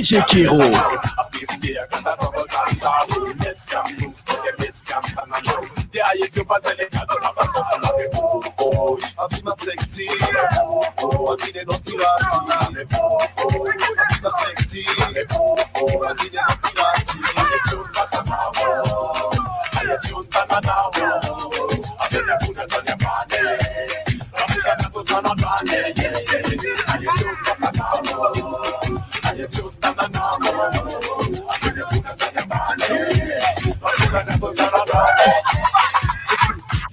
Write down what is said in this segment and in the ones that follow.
DJ Kero.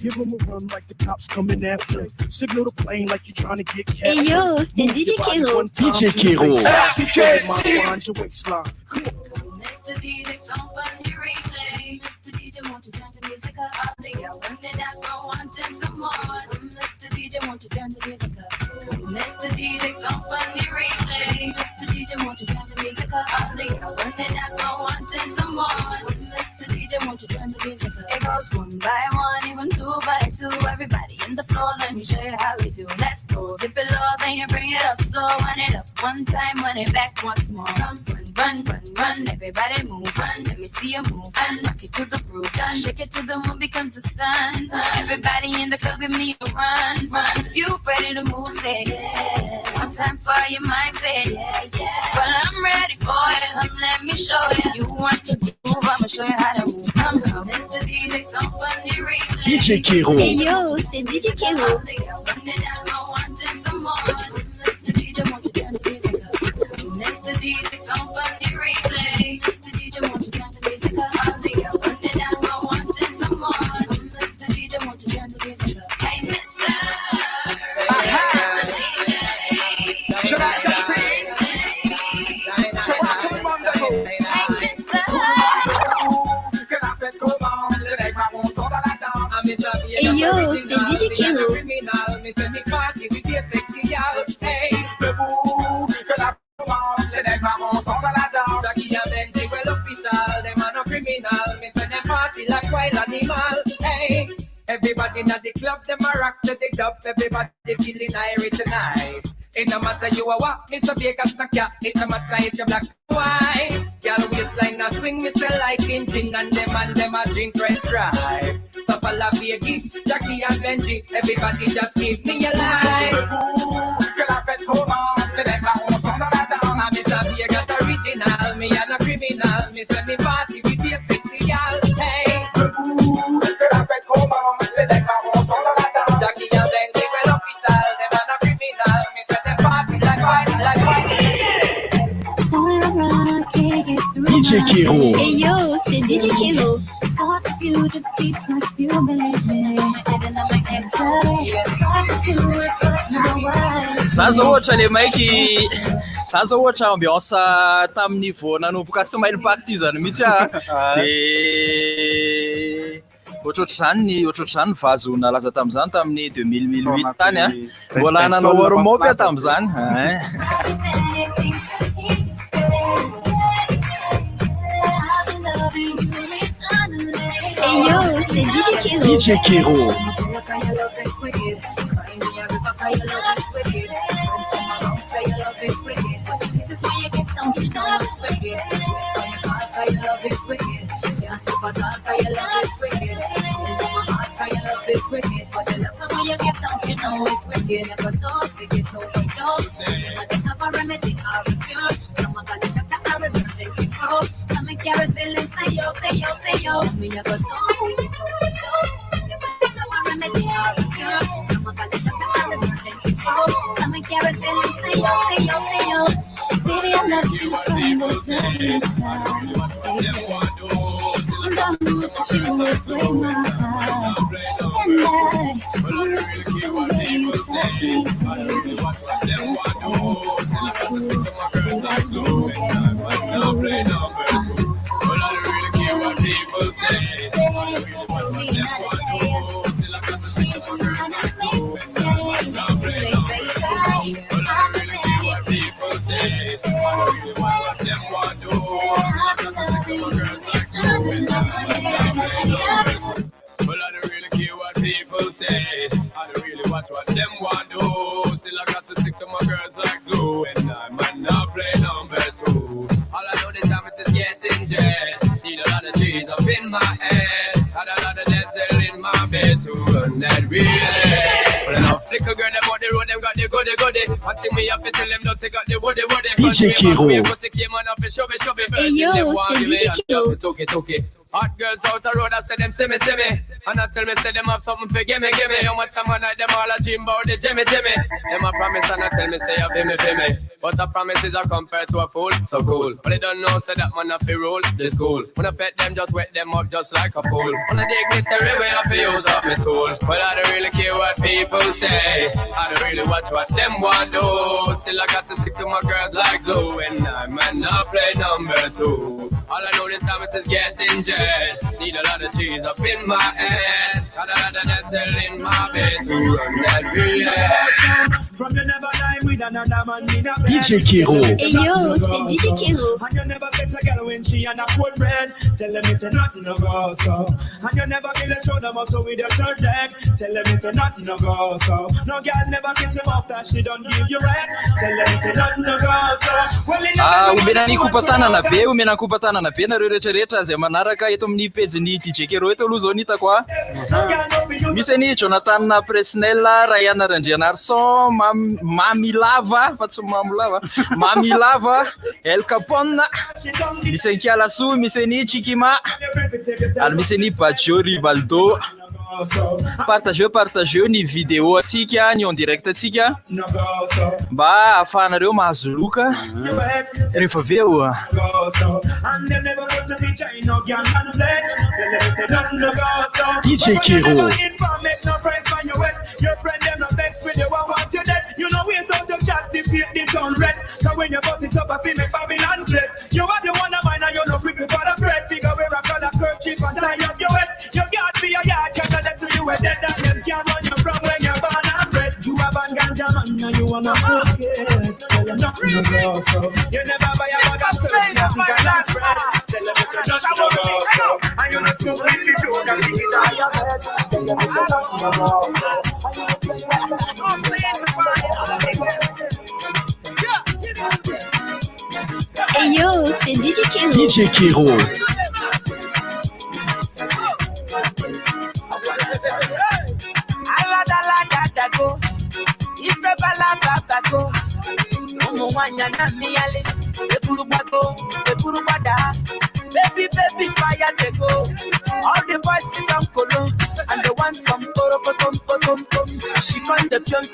Give him a run like the cops coming after. Signal the plane like you're trying to get captured. Hey yo, c'est DJ Kero. DJ Kero. Mr. DJ, somebody replay. Mr. DJ, won't you turn the music up? All the girl when they dance, I wanting some more. Mr. DJ, won't you turn the music up? Mr. DJ, somebody replay. Mr. DJ, won't you turn the music up? All the girl when they dance, I wanting some more. Mr. DJ, won't you turn the music up? It goes one by one, even two by two. Everybody in the floor, let me show you how we do. Let's go. Dip it low, then you bring it up slow. Run it up one time, run it back once more. Run, run, run, everybody move. Run, let me see you move. And rock it to the groove. Shake it till the moon becomes the sun. Everybody in the club, give me a run. If you ready to move, say yeah. One time for your mind, say yeah. Well, I'm ready for it. Come, let me show you. You want to move, I'ma show you how to move. Come, Mr. DJ, somebody replay. DJ Kero. Hey yo, c'est DJ Kero. Mr. DJ, won't you turn the music up? Mr. DJ, somebody replay. Mr. DJ, won't you turn the music up? All the girls when they dance, I wanting some more. Mr. DJ, won't you turn the music up? Hey, Mr. DJ. Should I just read? Should I come on the go? Hey, Mr. Can I fit go on? C'est avec ma bon son dans la danse. Hey yo, c'est DJ Kero. Me say me party with your sexy girl. Hey, debout, que la commence. C'est avec ma bon son dans la danse. Jackie and Benji, well official. Them are no criminal. Me say them party like wild animal. Hey, everybody in the club, them a rock to the dub. Everybody feeling irie tonight. It no matter you are what, Mr. Vegas knock ya. It no matter if you're black or white. Girl waistline a swing, me say like engine. And them a drink press drive. So follow Biggie, Jackie and Benji. Everybody just give me a line. Debout, que la fête commence. C'est avec ma on son dans la danse. I'm Mr. Vegas original. Me and a criminal. Me say me party with your sexy girl. Hey, debout, que la fête commence. C'est avec ma on son dans la danse. Jackie and Benji, well official. Them and a criminal. Me say them party like white, like white. DJ Kero. Hey yo, c'est DJ Kero. Sasa ohatra le maiky sasa ohatra ambiance tamin'ny vao nanomboka Smile Party zany mihitsy de ohatrohatr'izany vazo nalaza tamin'izany tamin'ny 2008 tany mbola nanao warm-up tamin'izany Hey yo, c'est DJ Kero. DJ Kero. Baby, I love you from the very start. And I knew that you would break my heart. And I promise the way you touch me, baby. say. I don't really watch what them want do. Still I got to stick to my girls like glue. And I might not play number 2. All I know this time it is getting jet. Need a lot of cheese up in my head. Had a lot of dental in my bed to run that relay. But enough flicker girl, them on the road, them got the goody. One thing me have to tell them, don't take out the woody. DJ Kiro. Hey yo, c'est DJ Kiro. Toki. Hot girls out the road, I say them see me. And I tell me, say them have something for gimme. How much time I night, them all a dream about the Jimmy. Them a promise and I tell me, say you feel me. But a promise is a compared to a fool, so cool. But they don't know, say that man a fi rule, this cool. When I pet them, just wet them up just like a pool. When I dignitary way, I fi use up my tool. But I don't really care what people say. I don't really watch what them want do. Still I got to stick to my girls like glue. And I might not play number 2. All I know this time it is getting jet. Need a lot of cheese up in my head. Got a lot of dental in my bed to run that relay. From the never lie with another man in a bed. DJ Kiro. Hey yo, c'est DJ Kiro. And you never get a girl when she and a cold bread. Tell them it's a nothing no go so. And you never kill a shoulder muscle with your third leg. Tell them it's a nothing no go so. No girl never kiss him after she don't give you red. Tell them it's a nothing no go so. Omena ny kopatanana be nareo rehetrarehetra zay manaraka eto amin'ny pejiny DJ Kiro eto aloha zao ny hitako a. Misy ny Jonathan Presnel, Ryan Randrianarson, Mami Lava, fa tsy Mami Lava, El Capone, misy ny Kialasu, misy ny Chikima, ary misy ny Baggio Rivaldo. Partageo ny vidéo atsika, ny en direct atsika mba ahafahanareo mahazo loka rehefa avy eo. DJ Kiro. That's you were dead and them can't run you from when you're born and bred. You have a ganja man, now you wanna forget. Tell them nothing no go so. You never buy a bag of service, nothing can last spread. Tell them it's nothing no go so. And you not too rich to do that, you need all your head. Tell them it's nothing no go so. Hey yo, c'est DJ Kiro. DJ Kiro. Baby, fire they go. All the boys sit down colo, and they want some tom. She con the pium,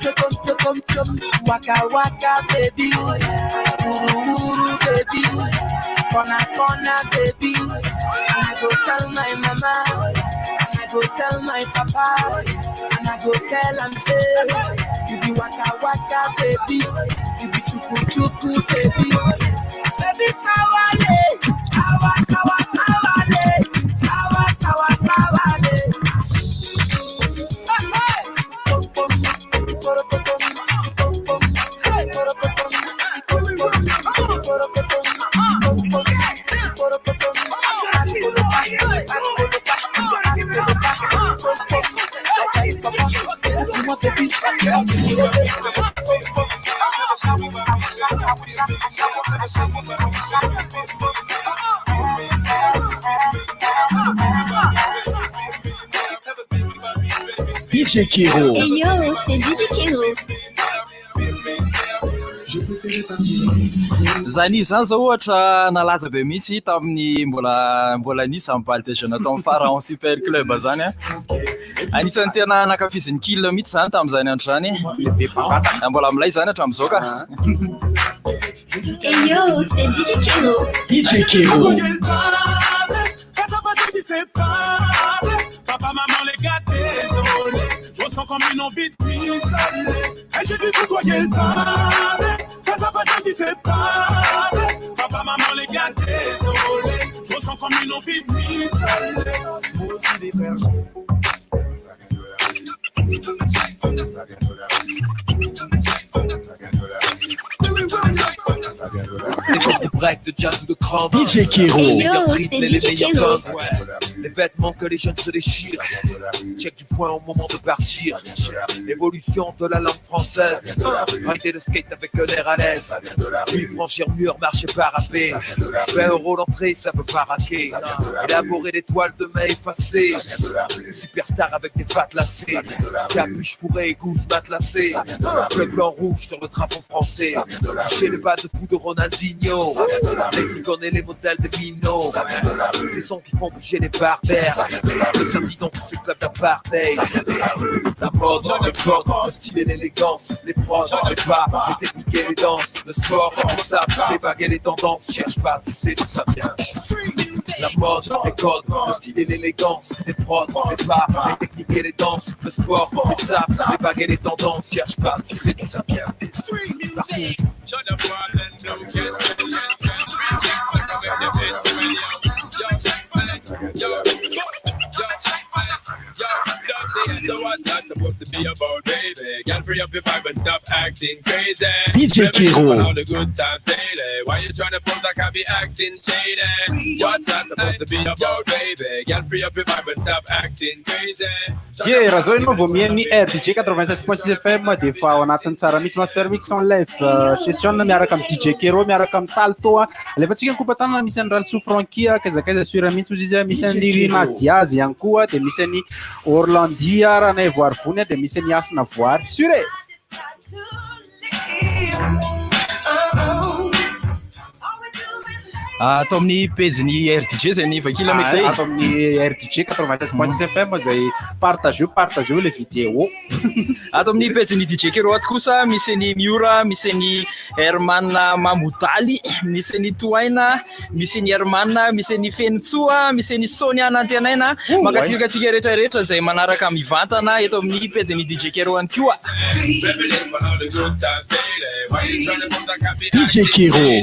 waka baby, ooh baby, corner baby. And I go tell my mama, and I go tell my papa, and I go tell am say, you be waka baby, you be chuku baby. Baby sawale, sawale. DJ Kiro. Hey yo, c'est DJ Kiro. Zany zany zao ohatra nalaza be mihitsy tamin'ny mbola nisy am'balle des jeunes atao Pharaon Super Club zany a. Anisan'ny tena nakafizin'ny kill mihitsy zany tamin'izany andro zany. Mbola milay zany hatramin'izao ka. Hey yo, c'est DJ Kiro. DJ Kiro. Papa, maman, les gars, désolé. Je sens comme une envie de m'isoler. Et je dis que soyez le pavé. Fais ça, pas de séparer. Papa, maman, les gars, désolé. Je sens comme une envie de m'isoler. Moi aussi, des frères. Les breaks de jazz ou de crowd. DJ Kiro. Hey yo, c'est DJ Kiro. Les vêtements que les jeunes se déchirent. Check du point au moment de partir. L'évolution de la langue française. Arrêter de skate avec un air à l'aise. Puis franchir mur, marcher parapé. 20 € l'entrée, ça veut pas raquer. Élaborer des toiles de main effacées. Superstar avec des pattes lacées. Capuche fourrée et gousse matelassée. Le blanc rouge sur le drapeau français. Chez le bas de fou de Ronaldinho. Les icônes et les modèles de Vino. Ces sons qui font bouger les barbares. Le samedi dans tous ces clubs d'apartheid. La mode, le code, le style et l'élégance. Les prods, les pas, les techniques et les danses. Le sport, le sable, les vagues et les tendances. Cherche pas, tu sais d'où ça vient. La mode, les codes, le style et l'élégance. Les prods, les pas, les techniques et les danses. Le sport, les sables, les vagues et les tendances. Cherche pas, tu sais d'où ça vient. So what's that supposed to be about, baby? Girl, free up your vibe and stop acting crazy. DJ Kero. All the good times daily. Why you trying to pose like I be acting shady? What's that supposed to be about, baby? Girl, free up your vibe and stop acting crazy. Raha zao ianao vao mihainy RDJ 96.6 FM dia efa ao anatin'ny tsara mihitsy Master Mix en live session miaraka amin'ny DJ Kero miaraka amin'ny Salto alefantsika ny kopatanana misy an'ny Ralso Franky akaiza sur mihitsy izy misy an'ny Rina Diaz ihany koa dia misy an'ny Orlandia Ranay Voarivony dia misy an'ny Asina Voary sure atao amin'ny page-ny RDJ zay ny vakila meky zay atao amin'ny RDJ 96.6 FM zay partageo le vidéo atao amin'ny page-ny DJ Kero ato kosa misy ny Miura misy ny Herman Mamodaly misy ny Toaina misy ny Herman misy ny Fenitsoa misy ny Sonia Nantenaina makasirikatsika rehetrarehetra zay manaraka mivantana eto amin'ny page-ny DJ Kero any koa DJ Kero.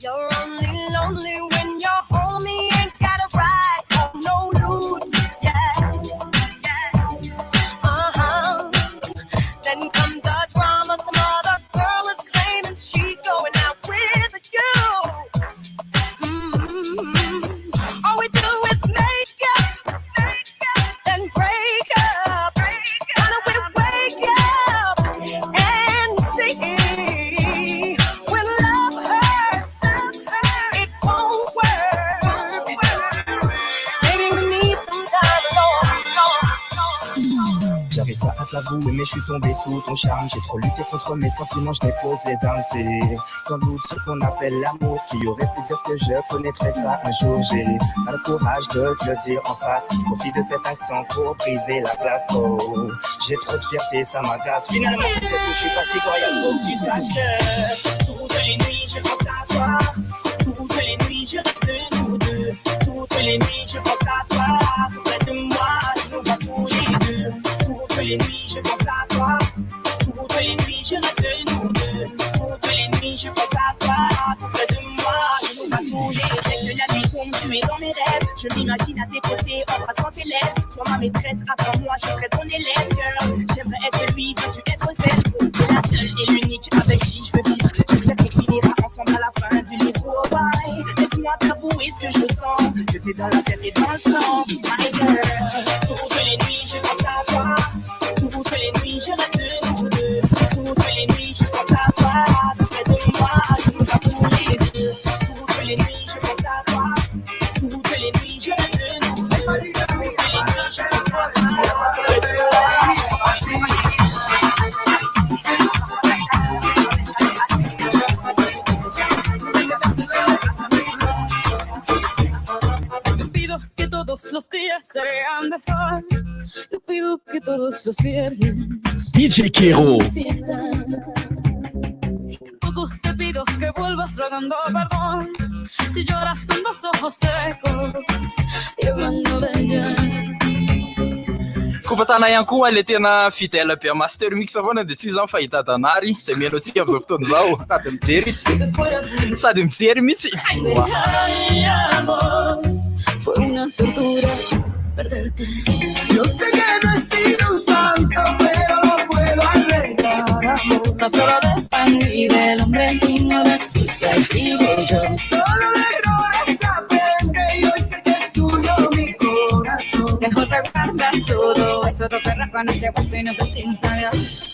You're only lonely when you're home, you ain't got a ride, no loot, yeah. Then comes the drama, some other girl is claiming she's going out with you. All we do is make up, then break up. Why don't we wake up and see when love hurts? It won't work. Maybe we need some time alone. J'arrive pas à te l'avouer, mais je suis tombé sous ton charme. J'ai trop lutté contre mes sentiments, je dépose les armes. C'est sans doute ce qu'on appelle l'amour. Qui aurait pu dire que je connaîtrais ça un jour. J'ai pas le courage de te le dire en face. Je profite de cet instant pour briser la glace. Oh, j'ai trop de fierté, ça m'agace. Finalement, peut-être que je suis pas si coriace. Faut que tu saches que toutes les nuits, je pense à toi. Toutes les nuits, je rêve de nous deux. Toutes les nuits, je pense à toi. Près de moi, je nous vois tous les deux. Toutes les nuits, je pense à toi. Toutes les nuits, je rêve de nous deux. Toutes les nuits, je pense à toi. Près de moi, je nous vois tous les deux. Dès que la nuit tombe, tu es dans mes rêves. Je m'imagine à tes côtés, embrassant tes lèvres. Sois ma maîtresse, avant moi, je serai ton élève, girl. J'aimerais être lui, veux-tu être celle? T'es la seule et l'unique avec qui je veux vivre. J'espère qu'on finira ensemble à la fin du livre. Oh bye, laisse-moi t'avouer ce que je sens. Que t'es dans la tête et dans le sang, my girl. Toutes les nuits, je pense à toi. Toutes les nuits, je rêve de nous deux. Toutes les nuits, je pense à toi. Près de moi, je nous vois tous les deux. Toutes les nuits, je pense à toi. Toutes les nuits, je rêve de nous deux. Toutes les nuits, je pense à toi. Te pido que todos los días sean de sol. Te pido que todos los viernes DJ Kero. fiesta. Poco te pido que vuelvas rogando perdón. Si lloras con los ojos secos, llevando de ya. Kopatana ihany koa le tena fidèle be Master Mix avana dia tsy izany fahita danary zay mihaino antsika amin'izao fotoana izao sady mijery izy sady mijery mihitsy Ay, amor, fue una tortura perderte. Yo sé que no he sido un santo, pero lo puedo arreglar, amor. No solo de pan y del hombre y no de excusa escribo yo. Solo de errores aprende y hoy sé que es tuyo mi corazón. Mejor recuerda todo eso, te perra con ese hueso y no sé si sabes.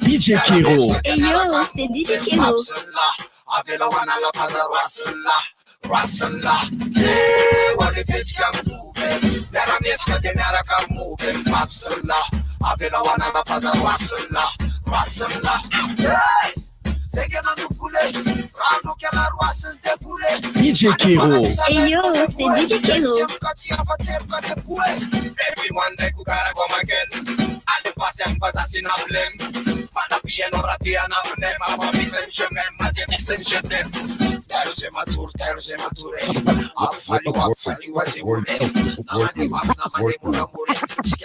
DJ Kero. Hey yo, c'est DJ Kero. Rasala, yeah, what if it's come moving? That I'm yet to get out of moving. Rapsala, I've been a one of the father, Rasala, yeah. DJ Kero. Hey yo, c'est DJ Kero. Baby, one day you gotta come again. And the passion was a sin of blame. Mother be an oratia and of them. I'm a mission, I'm a mission. There's a mature. I'll find you as a word. Namadi was Namadi Muramuri.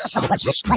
San Francisco.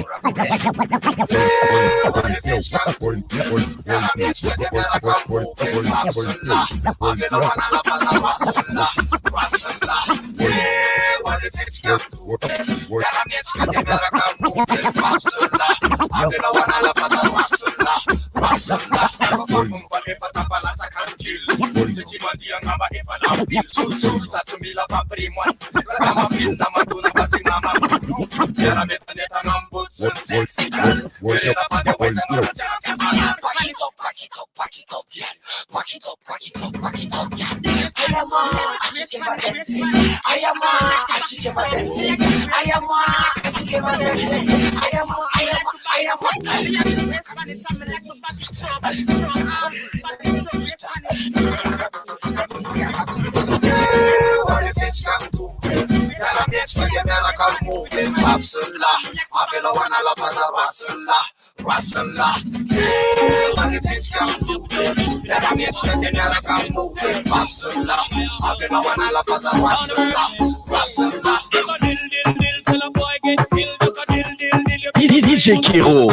DJ Kero.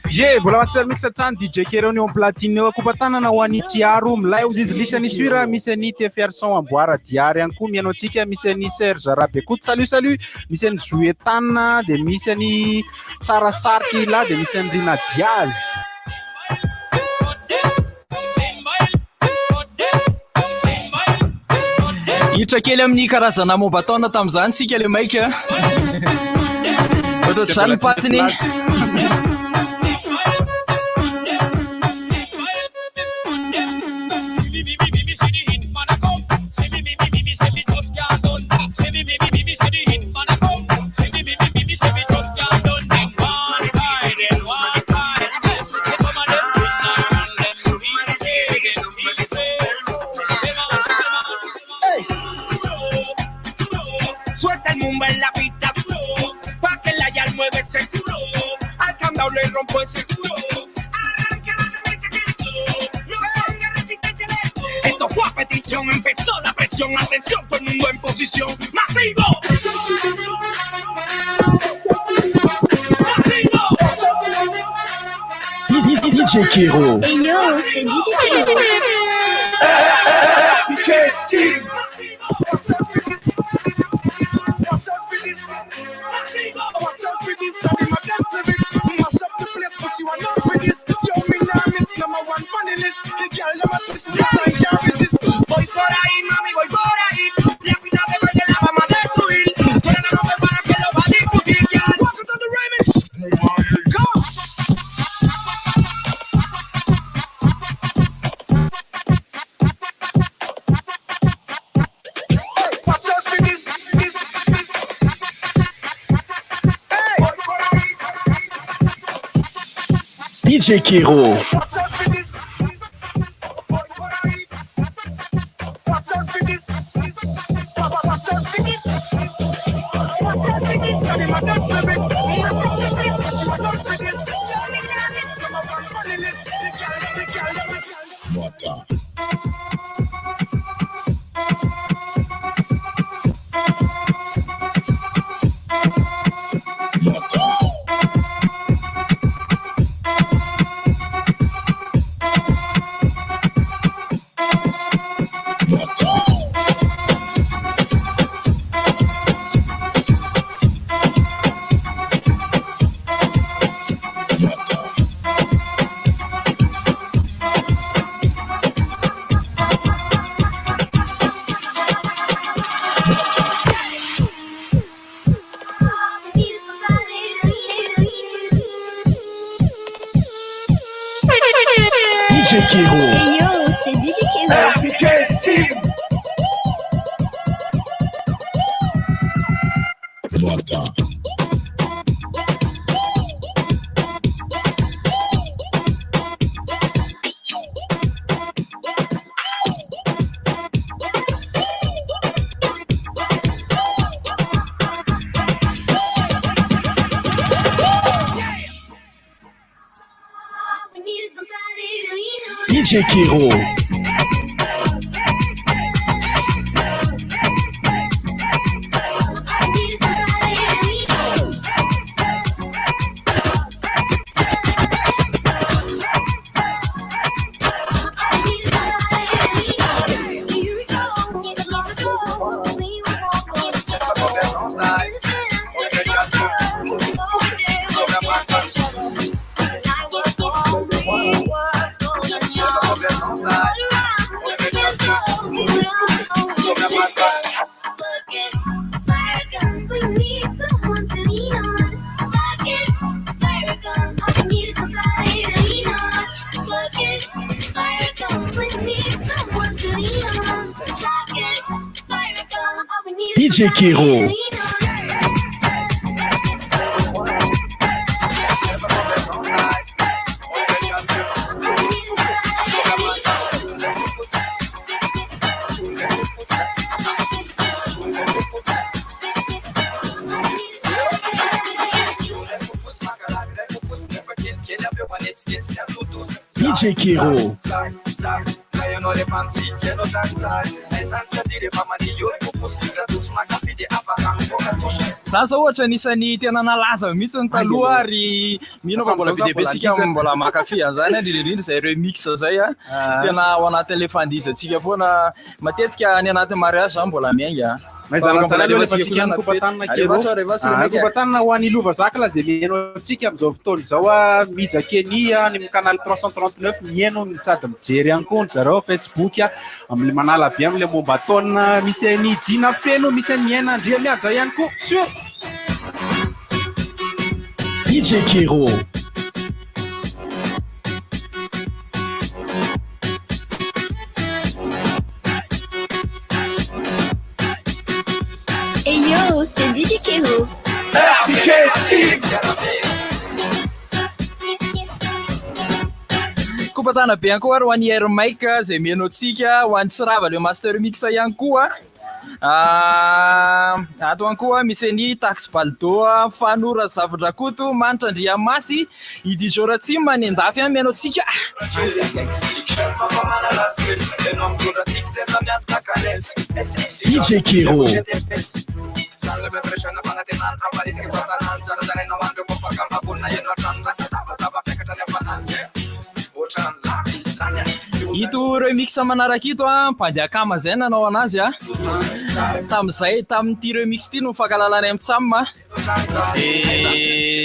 Je, bola master mix atran DJ Kero ni on platine kupatana na wani tiarum live ziz lisani suira miseni TFR son amboara diary anku miano tsika miseni Serge Arabe. Écoute, salut miseni Zuetana de miseni Sara Sarki là de miseni Rina Diaz. Hitra kely amin'ny karazana momba taona tamin'izany sika le maika. Ohatry zany patiny. Suelta el mumba en la pista, pa' que la yal mueve ese culo. Al candado le rompo ese culo. Esto fue a petición, empezó la presión. Atención, todo el mundo en posición. ¡Masivo! DJ Kero. Hey yo, c'est DJ Kero. Voy por ahí, mami, voy por ahí. La final de verde la vamos a destruir. Fuera no me para que lo va a discutir. Ya, welcome to the remix. Go. Watch out for this. Hey. DJ Kero. Watch out for this. DJ Kiro. Hey yo, c'est DJ Kiro. DJ Kiro. DJ Kiro. DJ Kiro. Sasa ohatra nisany tena nalaza mihitsy ny taloha ary mino fa mbola bidebetsika mbola makafy an'izany indrindrindra zay remix zay a tena ao anatin'le fandizantsika foana matetika any anaty mariage zany mbola miainga kompatanina ho an'ny lova zaka la zay mihaino antsika am'izao fotoana izao a mijakeny any amin'ny canal 339 mihaino mitsady mijery ihany koa zareo Facebook am'le manala be am'le momba taona misy any dina feno misy any miaina andria mihaja ihany koa sur DJ Kiro. Hey yo, c'est DJ Kiro. Kopatana be ihany koa ary ho an'ny Air Mike zay mihaino antsika ho an'ny Tsirava le master mix ihany koa ato ihany koa misy ny Tax Baldo Fanora Zavindrakoto Manitra Andriamasy Idy Ratsy manendafy mihaino antsika DJ Kiro. ito remix manaraka ito mpandeha kama zay nanao anazy tam'izay tamin'ity remix ity no mifankalalana amin'ny Tsam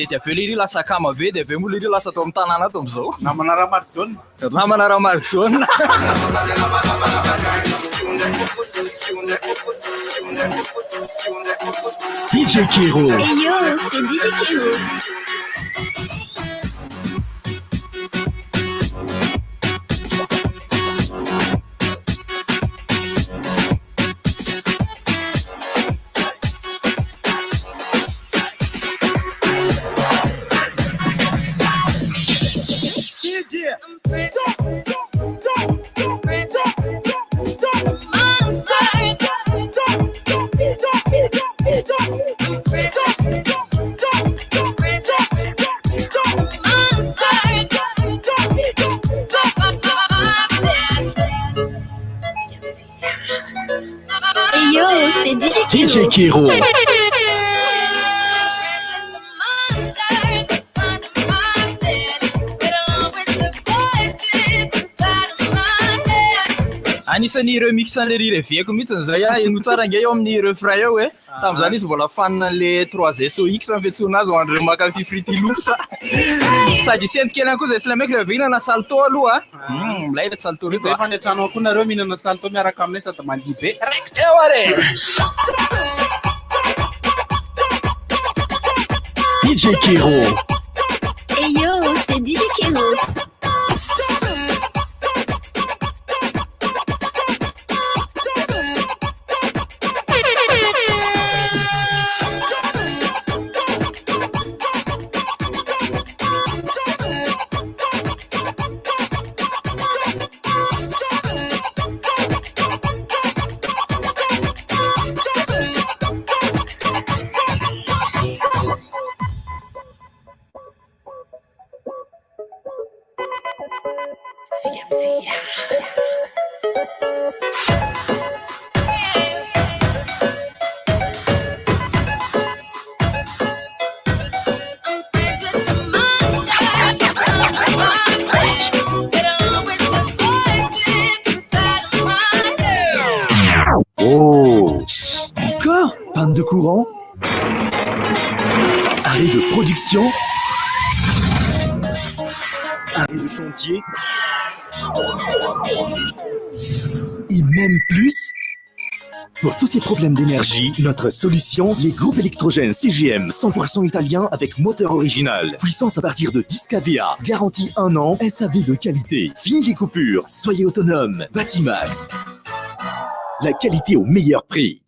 dia aveo liry lasa kama be dia aveo moa liry lasa atao amin'ny tanàna ato am'izao namana Ramarjone DJ Kiro. Hey yo, c'est DJ Kiro. Hey yo, c'est DJ Kiro. DJ Kiro. Anisany remix an'le rireveko mihitsy zay eno tsara nge eo amin'ny refrain eo tam'izany izy mbola fanina le 3SOX ampiantsoana azy ho andreo makafy frity loops sady sentikely ihany koa zay sy le maiky le vihinana salto aloha milay le salto reto efa ny antrano koa nareo mihinana salto miaraka aminay sady mandia be eo are DJ Kiro. Hey yo, c'est DJ Kiro. Oh, encore panne de courant, arrêt de production, arrêt de chantier, et même plus. Pour tous ces problèmes d'énergie, notre solution, les groupes électrogènes CGM 100% italien avec moteur original. Puissance à partir de 10 kVA, garantie 1 an, SAV de qualité. Fini les coupures, soyez autonome. Batimax. La qualité au meilleur prix.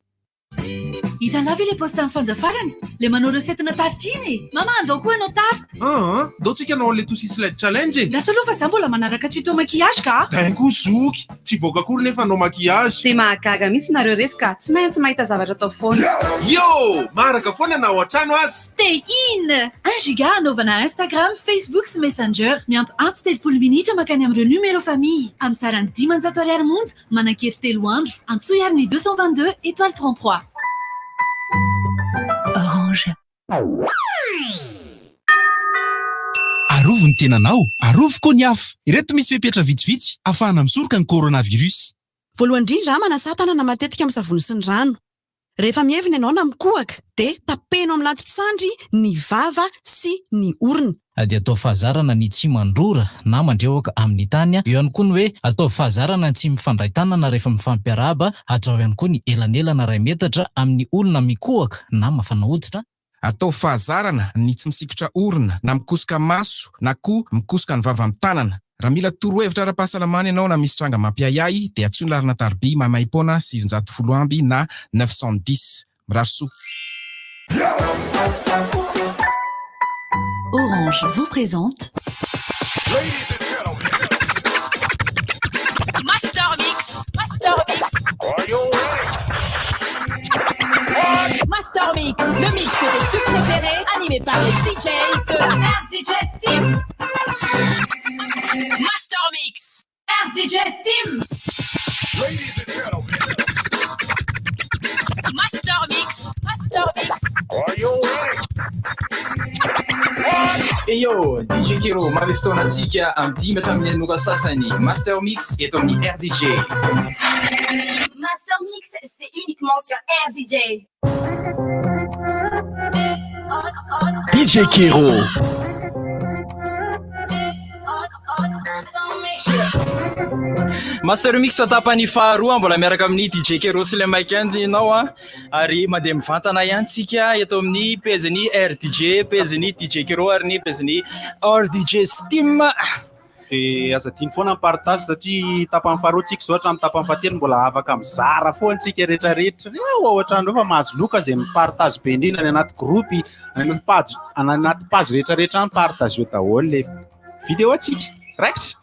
Hitanavy le postan'ny farany le manao recette-na tartiny mama andao koa anao tarte dao tsika anao le tosi slide challenge lasa aloha fa za mbola manaraka tuto maquillage ka tenko zoky tsy voaka akory nefa anao maquillage dia mahagaga mihitsy nareo reto ka tsy maintsy mahita zavatra atao foana yo maraka foana na ao an-trano azy stay in 1 giga anaovana Instagram, Facebook sy Messenger miampy antsy 30 minitra makany amin'ireo numéro famille amin'ny sarany 500 ariary monja manan-kery 3 andro antsoa iary ny 222 étoile 33 Orange. Arovo ny tenanao, arovo koa ny afo. Ireto misy fepetra vitsivitsy ahafahana misoroka ny coronavirus. Voalohany indrindra manasa tanana matetika amin'ny savony sy ny rano. Rehefa mievina ianao na mikohaka, dia tapenao amin'ny latitsandry ny vava sy ny orona. Dia atao fahazarana ny tsy mandrora na mandreoka amin'ny tany. Eo ihany koa ny hoe atao fahazarana ny tsy mifandray tanana rehefa mifampiarahaba. Atao ihany koa ny elanelana 2 metatra amin'ny olona mikohaka na mafana hoditra. Atao fahazarana ny tsy misikotra orona na mikosoka maso na koa mikosoka ny vava amin'ny tanana. Raha mila torohevitra ara-pahasalamana ianao na misy tranga mampiayay dia atsoina larina tarby mamaipona 710 amby na 910. Miraso. Orange vous présente Master Mix. Master Mix, le mix de tes tubes préférés, animé par les DJs de la RDJ Team. Master Mix, RDJ Team. Master Mix. Eyo, DJ Kero, mamy fotoanantsika amin'ny 10 hatramin'ny anoka sasany. Master Mix eto amin'ny RDJ. Master Mix, c'est uniquement sur RDJ. DJ Kero. Master Mix tapany faharoa mbola miaraka amin'ny DJ Kero sy le Mike ianao ary mandeha mivantana ihany tsika eto amin'ny page-ny RDJ, page-ny DJ Kero ary ny page-ny RDJ Steam. Dia aza tiany foana partage satria tapany faharoa tsika zao hatramin'ny tapany fahatelo mbola afaka mizara foana tsika rehetrarehetra. Ohatra andreo fa mahazo loka izay mipartage be indrindra any anaty groupe, anaty page rehetrarehetra mipartage eo daholo le vidéo atsika. Raikitra.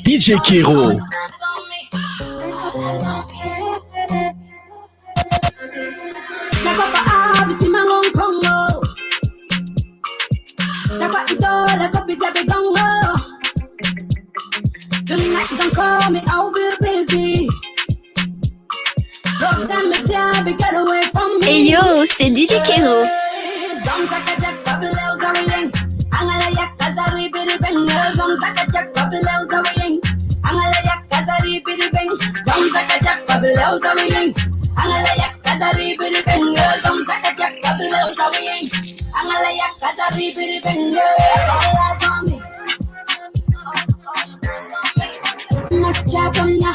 DJ Kero. Tonight don't call me, I'll be busy. Get away from me. Hey yo, c'est DJ Kero. Must check on ya.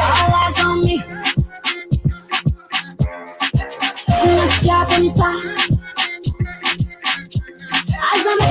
All eyes on me. Must check on ya. Eyes on me.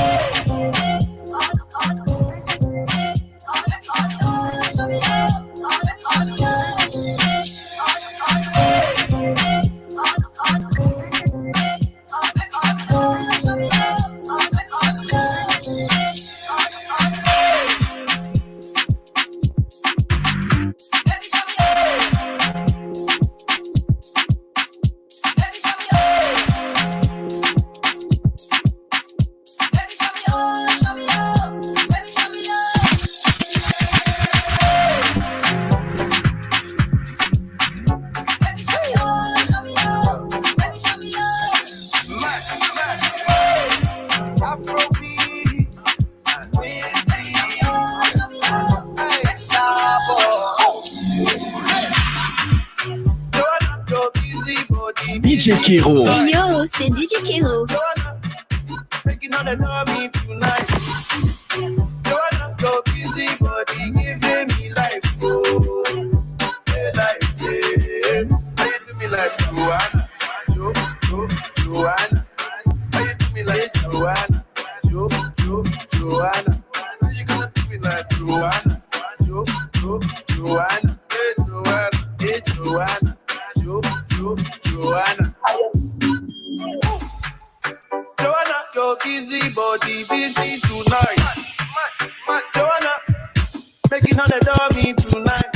DJ Kero. Hey yo, c'est DJ Kero. Making all the me tonight. Your busy body giving me life, oh, hey, life, hey. How you do me like Joanna, Joanna? How you do me like Joanna, Joanna? How you gonna do me like Joanna, Joanna? Hey Joanna, hey Joanna, Joanna. Joanna, your busy body busy tonight. Joanna, making all the me tonight.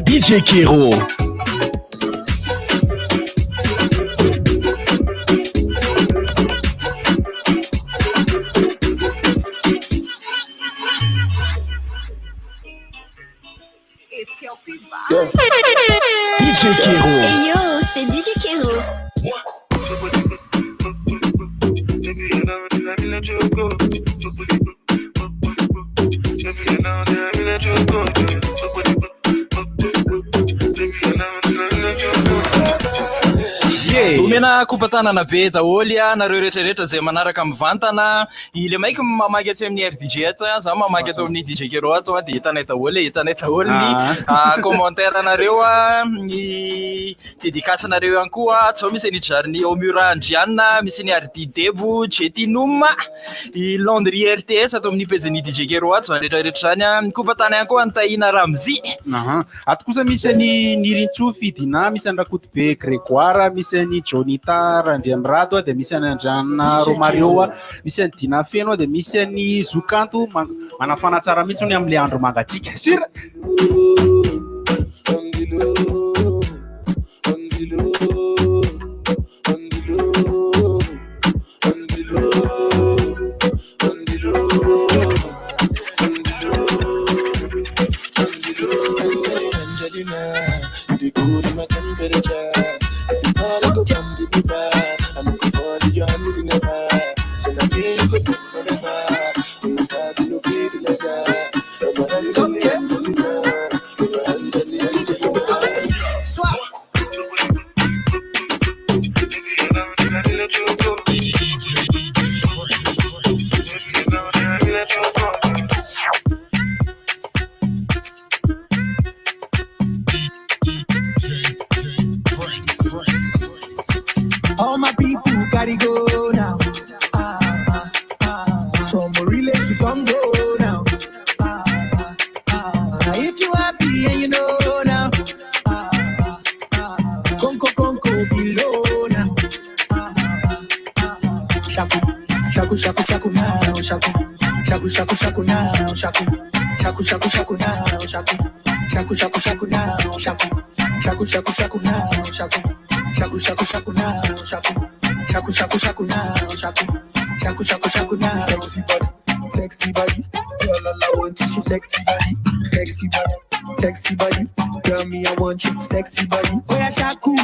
DJ Kero. DJ Kero. Hey yo, c'est DJ Kero. Omena kopatanana be daholy nareo rehetrarehetra zay manaraka mivantana ile maiky mamaky atsy amin'ny RDJ ato za mamaky ato amin'ny DJ Kero ato dia hitanay daholy ny commentaire nareo ny dédicace nareo ihany koa tsao misy ny jarny Omura Andriana, misy ny Ardi Debo, Jetinoma, i Landry RTS ato amin'ny page ny DJ Kero ato rehetrarehetra zany kopatana ihany koa Antahina Ramzy. Ato kosa misy ny Nirintsofi Dina, misy ny Rakotobe Grégoire, misy ny Jonita Randriamrado, dia misy ny Andriana Romario, misy ny Dina Feno, dia misy ny Zokanto manafana tsara mihitsy ny amin'ny andro mangatsika sira. All my people gotta go now. From relay to some go now. If you happy and you know now. Conco below now. Shaku now. Shaku now. Shaku now. Shaku now. Sexy body, girl, all I want is your sexy body, sexy body, girl, me I want you, sexy body. Oh yeah, shaku,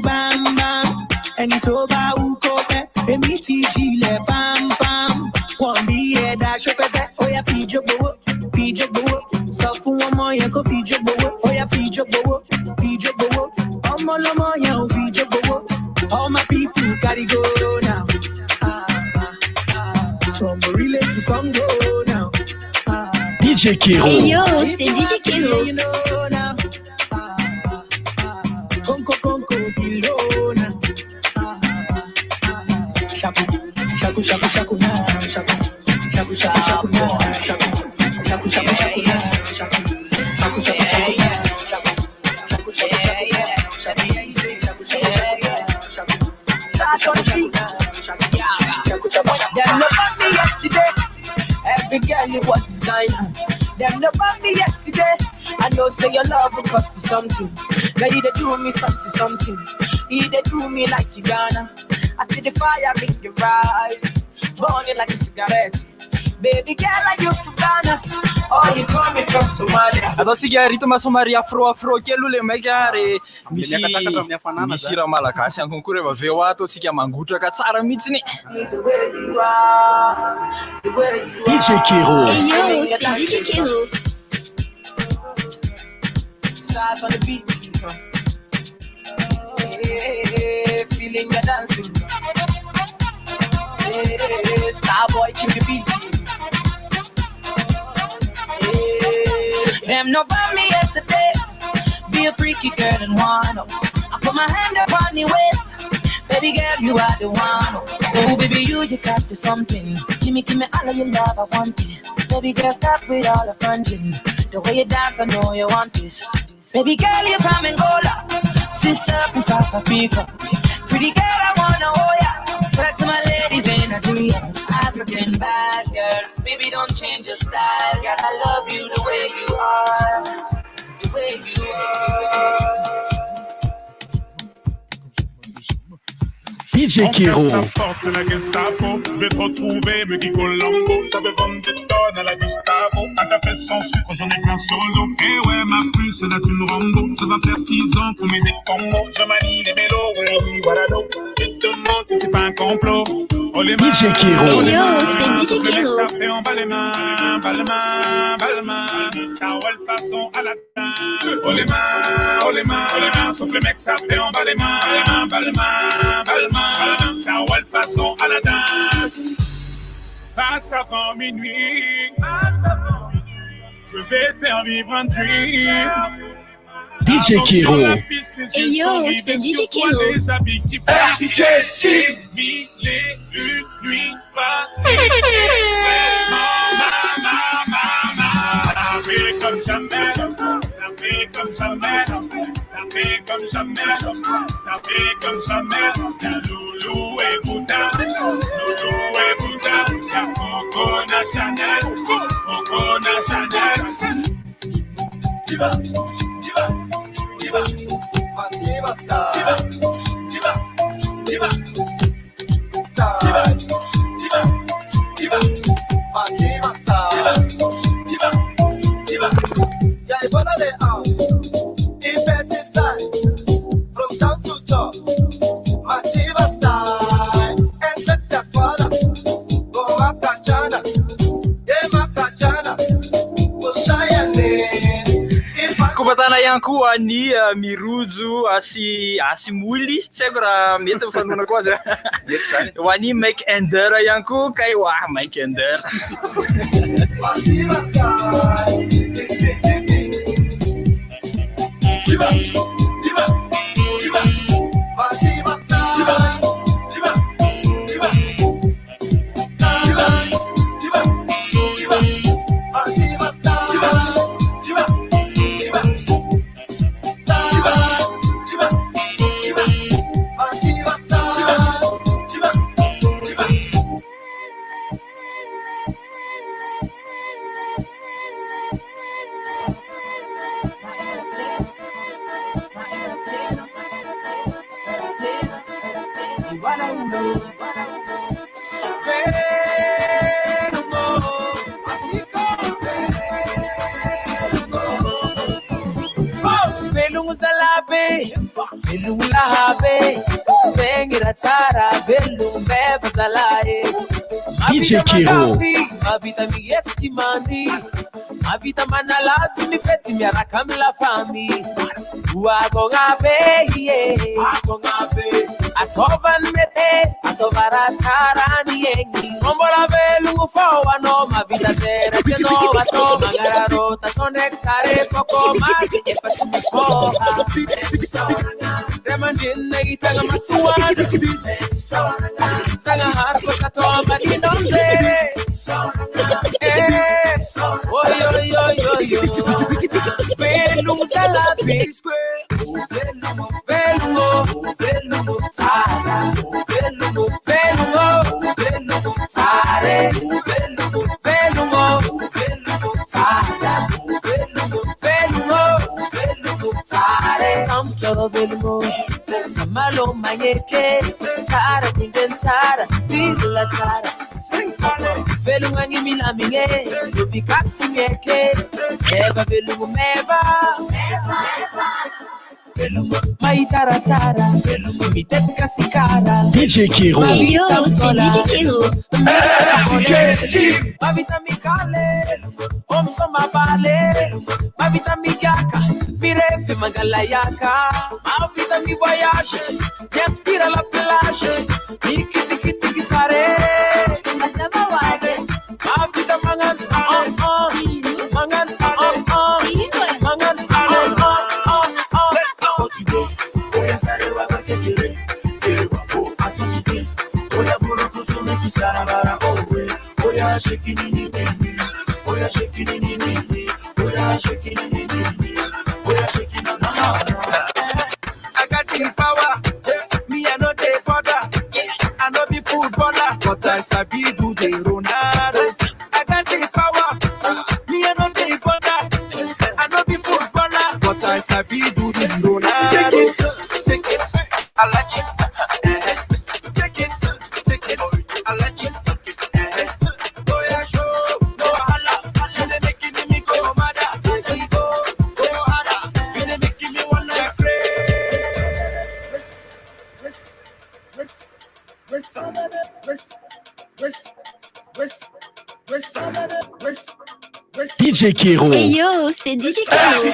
bam bam, and it's over who cope, and me teach you bam bam. One be here that show for that. Oh yeah, feed your bow, so for one more you go feed your bow. Oh yeah, feed your bow. Loma, yeah, feed your bow. All my people gotta go now. From relay to some go now. DJ Kero. Hey yo, c'est DJ Kero. You know now. Conco below now. Shaku now. Shaku now. Them no bought me yesterday. Every girl you was designer. Them no bought me yesterday. I know say your love will cost you something. Girl, you dey do me something. You dey do me like you gonna. I see the fire in your eyes, burning like a cigarette. Baby girl, are you from Ghana? Or you coming from Somalia? Ataontsika rythme somary afro kely aloha le maika ary misy raha malagasy any konkory rehefa aveo ataontsika mangotraka tsara mihitsiny. DJ Kero. Yo, c'est DJ Kero. Stars on the beat. Hey, feeling your dancing. Hey, Starboy, kill the beat. Hey, them no about me yesterday. Be a freaky girl and one. I put my hand upon your waist. Baby girl, you are the one. Oh, baby, you got to something. Give me all of your love, I want it. Baby girl, stop with all the fronting. The way you dance, I know you want this. Baby girl, you're from Angola. Sister from South Africa. Pretty girl, I wanna hold ya. Back to my ladies in Nigeria. African bad girl. Baby, don't change your style. Girl, I love you the way you are. The way you are. DJ Kero. C'est la Gestapo, je vais te retrouver, me Colombo. Ça veut vendre des tonnes à la Gustavo. Un café sans sucre, j'en ai plein sur le dos. Et ouais, ma puce, c'est là tu me Rambo. Ça va faire 6 ans qu'on met des combos. Je manie les mélos, ouais, oui, voilà donc. Je te demande si c'est pas un complot. Oh les mains, DJ Kero. oh les Yo, mains, c'est DJ Kero. ça fait en bas les mains, bas les mains, bas les mains. Ça roule façon à la teinte. Oh les mains, oh les mains, oh les mains. Sauf les mecs, ça fait en bas les mains, bas les mains, bas les mains. Ça roule façon à la dame. Passe avant minuit. Je vais te faire vivre un dream. DJ Kero. Hey yo, c'est DJ Kero. Les habits qui partent. DJ Steve. 1001 nuits pas. Ça fait comme jamais. Ça fait comme jamais. Ça fait comme jamais. Ça fait comme jamais. Loulou et Bouddha. Loulou et Bouddha. Y'a Coco na Chanel. Coco na Chanel. Diva, diva, diva, diva star. Diva, diva, diva, star. Diva, diva, diva, diva star. Diva, diva, diva. Yeah, it's one of the house. If it is nice, from town to top, my diva star. And let's have fun. Go Makachana, yeah Makachana, go Cheyenne. Kobatana ihany koa ny mirojo asimoly tsy haiko raha mety fanona koa azy ho any Mike Ender ihany koa kay Mike Ender. DJ Kero. Mavita mietsiki mandi. Mavita manalazi mifeti miaraka mila fami. Uago ngabe, yeah. Uago ngabe. Atovan mete, atovara tarani yengi. Ombola velu fowa no mavita zere teno ato mangararo tasonek kare foko magi efasi foha. Remandin neitanga masuan. Sanga harko satoma dinonze. Oy oy oy oy oy. Velu salabi. Velu tada. Velu tare. Velu tada. Velu tare. Samchoro velu. Samalo mayeke. Tara dingen tara. Dila tara. velungani milaminge vikatsi mieke eva velungu meva maitarasara mitetka sikara DJ Kiro. Yo, c'est DJ Kiro. Mavita mikale omsoma bale mavita migaka virefe magalayaka mavita mi voyage mi aspira la plage mi sare mavita mangan mangan mangan let's go today oya sare waka kekere kere wako atutike oya buruku sume kisara bara owe oya shaking in baby oya shaking in baby oya shaking in baby oya shaking on I got the power me I know the father I know be footballer but I sabi do the Ronaldo I got the power me I know the father I know be footballer but I sabi do the Ronaldo take it I like it take it I like it DJ Kiro. Hey yo, c'est DJ Kiro.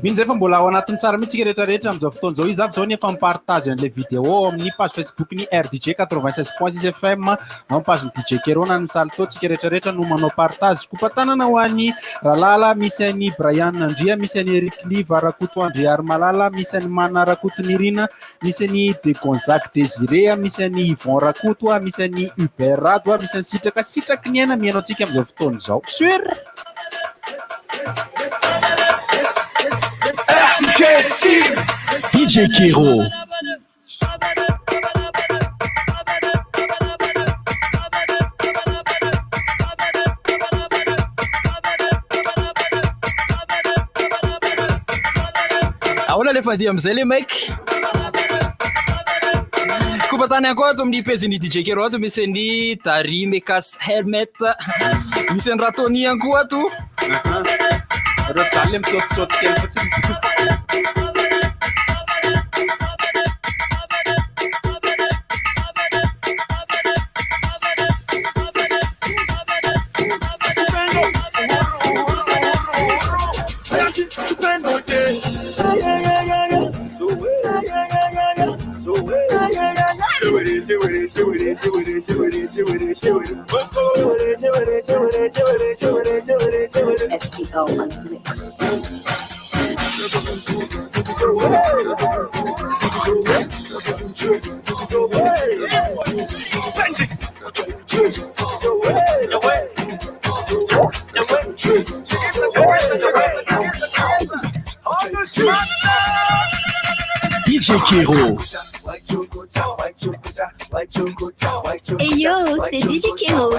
Mino zay fa mbola ao anatin'ny tsara mihitsy rehetrarehetra amin'izao fotoan'izao izy avy zao nefa mipartage an'ilay vidéo amin'ny page Facebook ny RDJ 96.6 FM na amin'ny page ny DJ Kiro na misaly totsika rehetrarehetra no manao partage kopatanana ho an'ny Ralala misy an'ny Brian Andria misy an'ny Eric Liva Rakoto Andria Armalala misy an'ny Mana Rakoto Nirina misy an'ny De Gonzac Désiré misy an'ny Yvon Rakoto misy an'ny Hubert Rado misy an'ny sitraky ny aina mihainao antsika amin'izao fotoan'izao sur DJ Kiro. Ahoana le fadia am'izay le maiky koa tany ankoa ato amin'ny pezin'ny DJ Kiro ato misy ny Dari Mekas Helmet misy ny Ratoni ankoa ato reo zany le misaotisaoty kely fotsiny DJ Kiro. Hey yo, c'est DJ Kiro.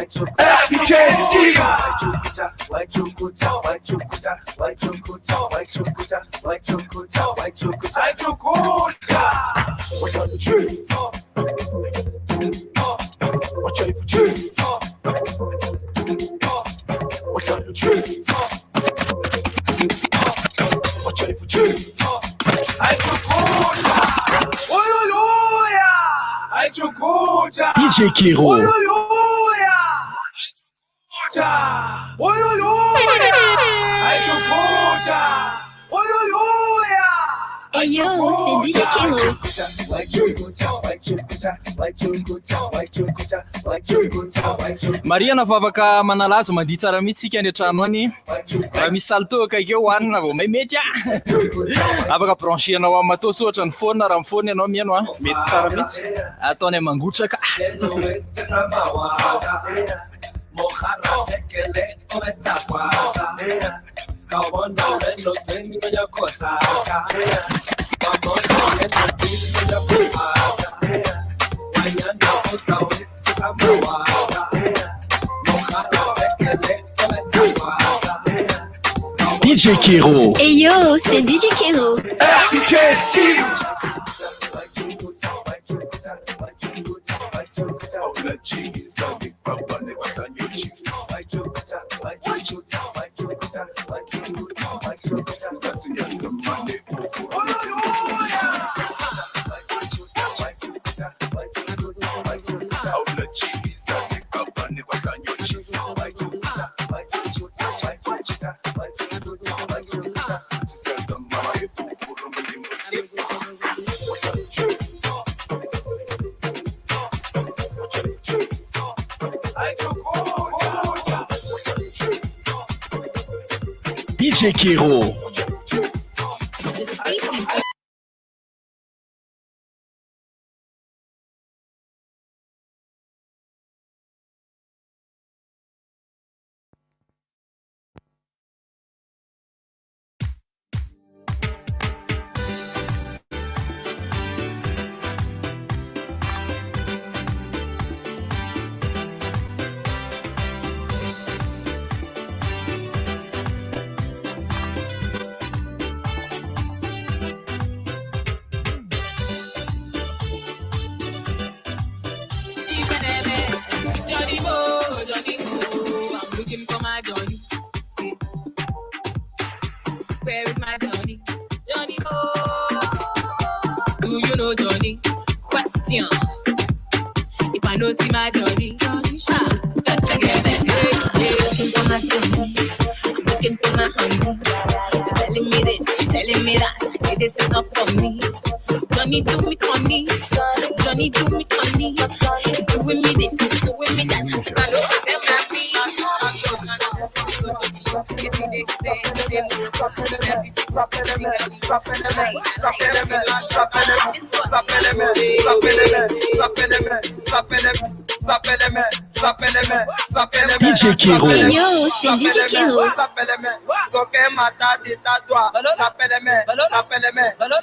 DJ Kiro. Hey yo, c'est DJ Kiro. Maria navavaka manalaza mandia tsara mihitsy sika any an-trano any raha misy salto akaikeo hoanina vao maimety afaka brancheanao amin'ny matosy ohatra ny phone raha mifony ianao mihaino a mety tsara mihitsy ataony amangotraka DJ Kiro. Hey yo, c'est DJ Kiro. DJ Kero. Where is my Johnny? Johnny boy. Do you know Johnny? Question. If I know see my Johnny, start together. Looking for my Johnny. I'm looking for my honey. You're telling me this, you're telling me that. I say this is not for me. Johnny do me funny. Johnny do me funny. He's doing me this, he's doing me that. If I don't accept my fee, DJ Kero. Yo, c'est DJ Kero. Soke mata de tatouage, s'appelle-moi,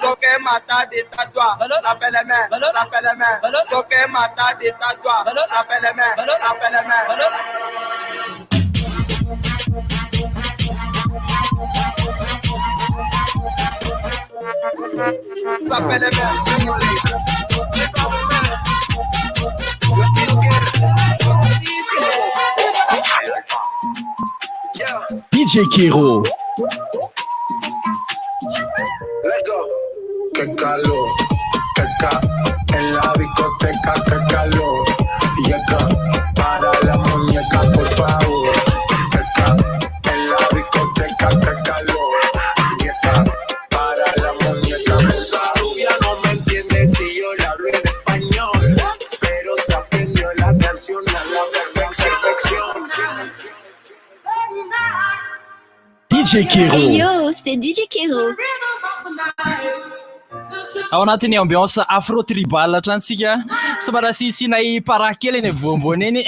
soke mata de tatouage, s'appelle-moi, soke mata de tatouage, s'appelle-moi. DJ Kero. Qué calor, en la discoteca, qué calor. Llega para la muñeca, por favor. En la discoteca, qué calor. Llega para la muñeca. Esa rubia no me entiende si yo le hablo en español, pero se aprendió la canción a la perfección. DJ Kero. Yo, c'est DJ Kero. ao anatin'ny ambiance afro tribal atrantsika somara sisinay para kely eny voambony eny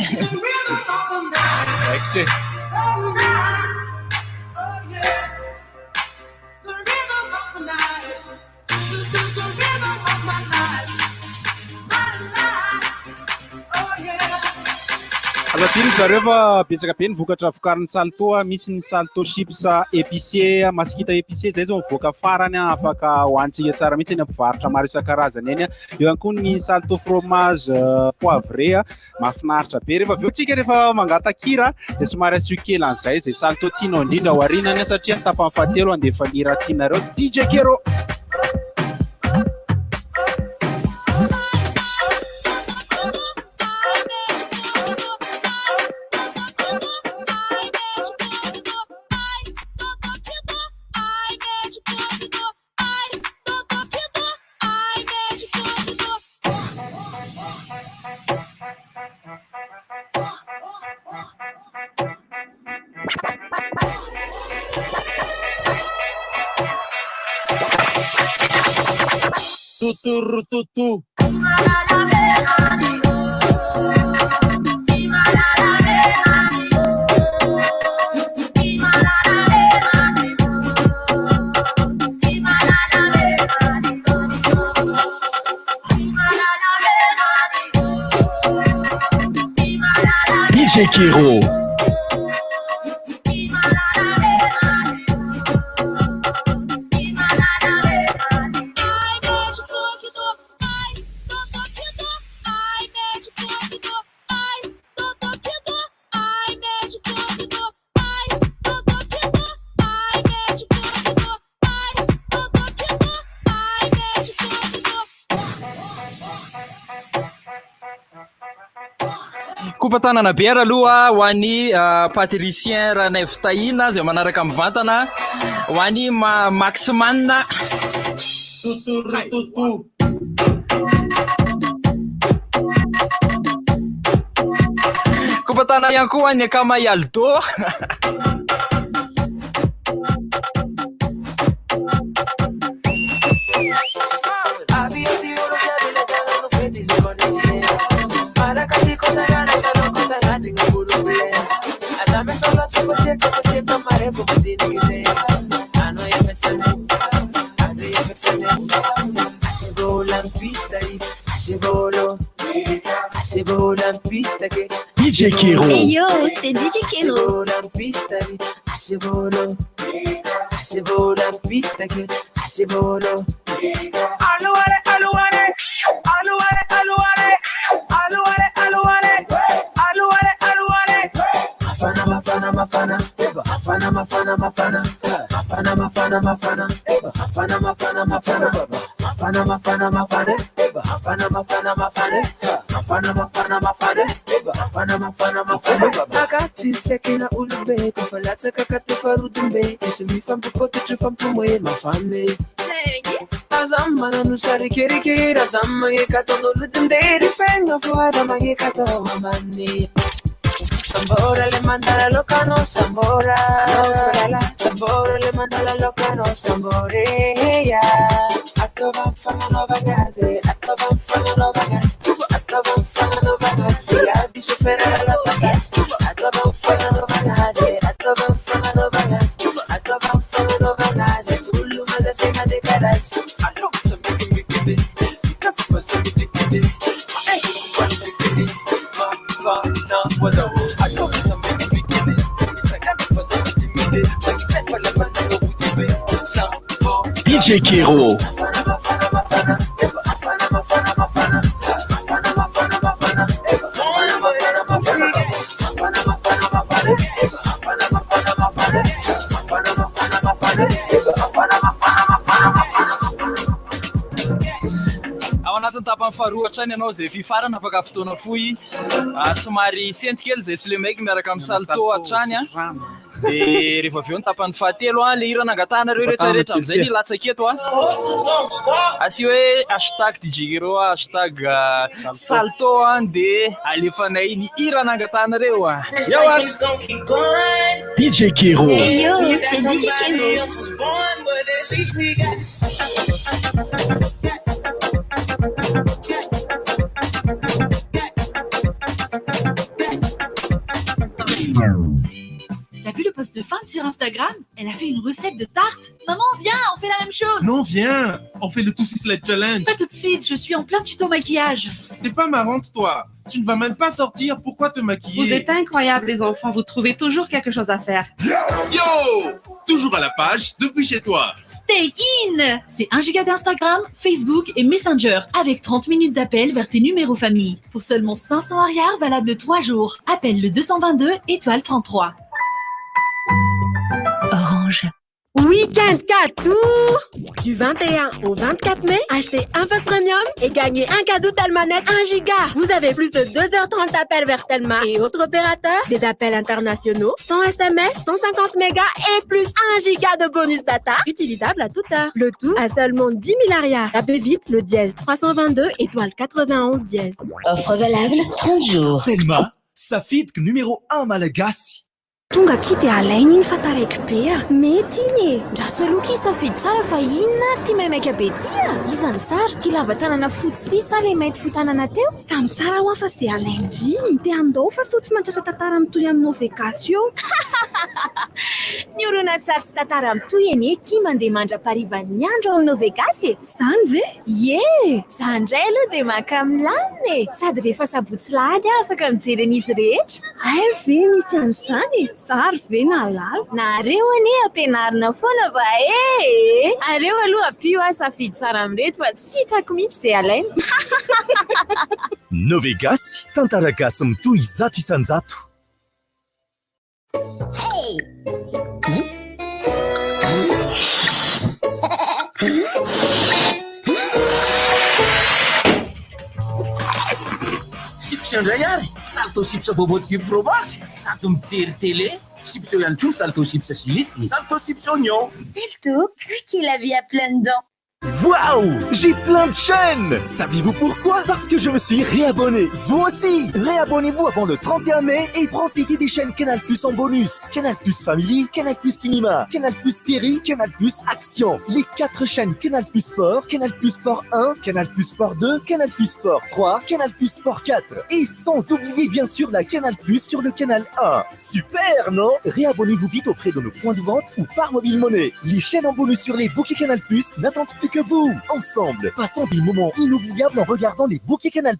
Alatiny zareo fa betsaka be ny vokatra vokarin'ny salto, misy ny salto chips épicier, masikita épicier zay zao mivoaka farany afaka hoantsika tsara mihitsy eny ampivarotra maro isan-karazany eny. Eo ihany koa ny salto fromage poivré, mahafinaritra be rehefa avy eo tsika rehefa mangatakira dia somary asio kely an'izay zay salto tianao indrindra ho arinany satria ny tapany fahatelo andefa lira tianareo DJ Kero. Tutu. DJ Kero. Kopatanana be aloha ho an'ny patricien Ranef Tahina zay manaraka amin'ny vantana, ho an'ny Maxman kopatana ihany koa ho an'ny Akama Aldo me solo choco seco, pues siento mare como tiene que ser. Ah, no, ya me sale. Ah, no, ya me sale. Así volan pista y así volo. Así volan pista que. DJ Kero. Hey yo, c'est DJ Kero. Así volan pista y así volo. Así volan pista que. Así volo. Aluare, aluare. Aluare, aluare. Aluare, aluare. Aluare, aluare. Mafana, mafana, mafana. Mafana, mafana, mafana. Mafana, mafana, mafana. Mafana, mafana, mafana. Mafana, mafana, mafana. Mafana, mafana, mafana. Mafana, mafana, mafana. Mafana, mafana, mafana. Akati sekina ulube. Kufalata kakate farudumbe. Tisumi fampu kote trifampu mwe mafane. Azamana nusari kiri kiri. Azamana yekatono ludumderi. Fenga fuada ma yekato mamane. Sambora le manda la loca, no Sambora. Sambora le manda la loca, no Samborea. Acaban fana no bagaste, acaban fana no bagaste, acaban fana no bagaste. Ya dice fera la pasas, acaban fana no bagaste, acaban fana no bagaste, acaban fana no bagaste. Tú lo me cena de caras. Alo se me que me se me Hey, cuando me fana was a DJ Kero. Ao anatin'ny tapany faharoa hatrany ianao zay fifarana afaka fotoana fohy somary senti kely zay sy le maiky miaraka amin'ny salto hatrany a dia rehefa avy eo ny tapany fahatelo a le hira nangatanareo rehetrarehetra amin'izay ny latsaketo a asy hoe hashtag DJ Kero hashtag salto a dia alefanay ny hira nangatanareo a DJ Kero. Hey yo, c'est DJ Kero. T'as vu le post de Fan sur Instagram? Elle a fait une recette de tarte. Maman, viens, on fait la même chose. Non, viens, on fait le Tootsie Sled Challenge. Pas tout de suite, je suis en plein tuto maquillage. T'es pas marrante, toi. Tu ne vas même pas sortir, pourquoi te maquiller? Vous êtes incroyables, les enfants. Vous trouvez toujours quelque chose à faire. Yo! Toujours à la page, depuis chez toi. Stay in! C'est 1 giga d'Instagram, Facebook et Messenger avec 30 minutes d'appel vers tes numéros famille. Pour seulement 500 arrières, valable 3 jours. Appelle le 222 étoile 33. Orange. Week-end 4 tours du 21 au 24 mai, achetez un pack premium et gagnez un cadeau Telmanet 1 giga. Vous avez plus de 2h30 d'appels vers Telma et autres opérateurs, des appels internationaux, 100 SMS, 150 mégas et plus 1 giga de bonus data utilisable à toute heure. Le tout à seulement 10 000 arrières. Tapez vite le dièse 322 étoile 91 dièse. Offre valable 30 jours. Telma, safidiko numéro 1 malagasy. Tonga kity alainy iny fa taraiky be a. Mety iny e. Draso aloha i safidy tsara fa inona ary ty maimaika be ty a. Izany tsara ty lava tanana fotsy ty sa le mainty fotanana teo. Samy tsara ho fa se alaindry. Te andao fa so tsy mantratra tantara mitoy aminao Vegasio. Ny olona tsara sy tantara mitoy eny eky mandeha mandra-parivan'ny andro aminao Vegasy. Zany ve? Ie, za indray aloha dia maka milanina e. Sady rehefa sabotsy lahady afaka mijery an'izy rehetra. Ay ve misy an'izany e. Sary ve nalala. Nareo anie ampianarina foana va e. Areo aloha apio safidy tsara amin'ireto fa tsy hitako mihitsy izay alaina. No Vegasy, tantara gasy mitohy zato isan-jato. Chips indray ary, salto chips bobotsiro fromage, salto mijery télé, chips ihany koa salto chips silisy, salto chips oignon. Salto, vrai qu'il a vie à plein dedans. Waouh! J'ai plein de chaînes! Savez-vous pourquoi? Parce que je me suis réabonné. Vous aussi! Réabonnez-vous avant le 31 mai et profitez des chaînes Canal+ en bonus. Canal+ Family, Canal+ Cinéma, Canal+ Série, Canal+ Action. Les 4 chaînes Canal+ Sport, Canal+ Sport 1, Canal+ Sport 2, Canal+ Sport 3, Canal+ Sport 4. Et sans oublier bien sûr la Canal+ sur le canal 1. Super, non? Réabonnez-vous vite auprès de nos points de vente ou par mobile monnaie. Les chaînes en bonus sur les bouquets Canal+ n'attendent plus que vous. Ensemble, passons des moments inoubliables en regardant les bouquets Canal+.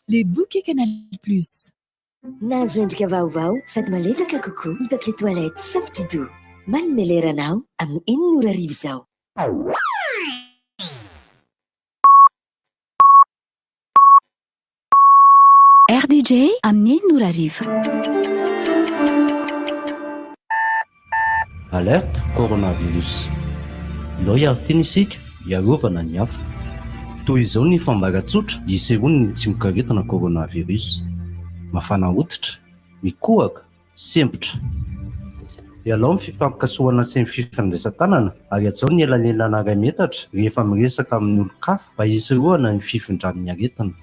Les bouquets Canal+. Nazo endrika vaovao sady malefaka kokoa ny papier toilette Soft-Do. Manome leranao amin'ny 400 arivo izao. RDJ amin'ny 400 arivo. Alerte coronavirus. Ndao hiaroteny isika hiarovana ny hafa. Toy izao ny fambaratsotra hisehoany ny tsy mikaretina coronavirus. Mafana hoditra, mikohaka, sempotra. Ialao ny fifampikasohana sy ny fifandraisan-tanana ary atao ny elanelana iray metatra rehefa miresaka amin'ny olon-kafa mba hisorohana ny fifindran'ny aretina.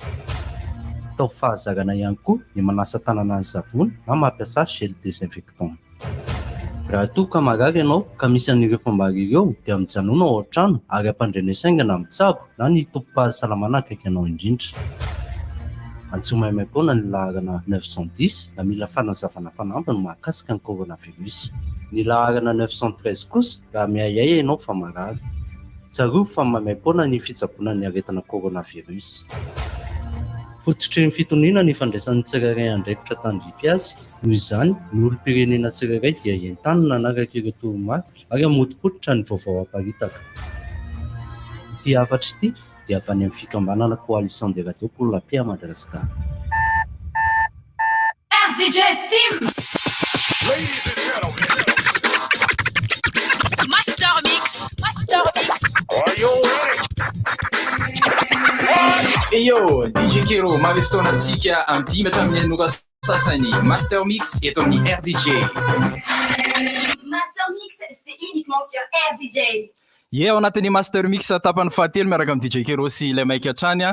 Atao fahazarana ihany koa ny manasa tanana ny savony na mampiasa gel désinfectant. Raha toa ka marary ianao ka misy an'ireo fambary ireo dia mijanona ao an-trano ary ampandrena saingana mitsabo na ny tompom-pahasalamana akaiky anao indrindra. Antsomaimaimpona ny laharana 910 na mila fanazavana fanampy no mahakasika ny coronavirus. Ny laharana 913 kosa raha miayay ianao fa marary. Tsarovy fa maimaimpoana ny fitsaboana ny aretina coronavirus. Fototry ny fitoniana ny fandraisan'ny tsirairay andraikitra tandrify azy. Noho izany, ny olom-pirenena tsirairay dia entanina nanaraka ireo toromarika ary amodipototra ny vaovao aparitaka. Ity hafatra ity dia avy any amin'ny fikambanana Coalition des radios pour la paix à Madagascar. RDJ Steam. Master Mix. Are you ready? Hey yo, DJ Kero, mamy fotoanantsika amin'ny 10 hatramin'ny enora sasany. Master Mix eto amin'ny RDJ. Master Mix, c'est uniquement sur RDJ. Ao anatin'ny Master Mix tapany fahatelo miaraka amin'ny DJ Kero sy ilay maika hatrany.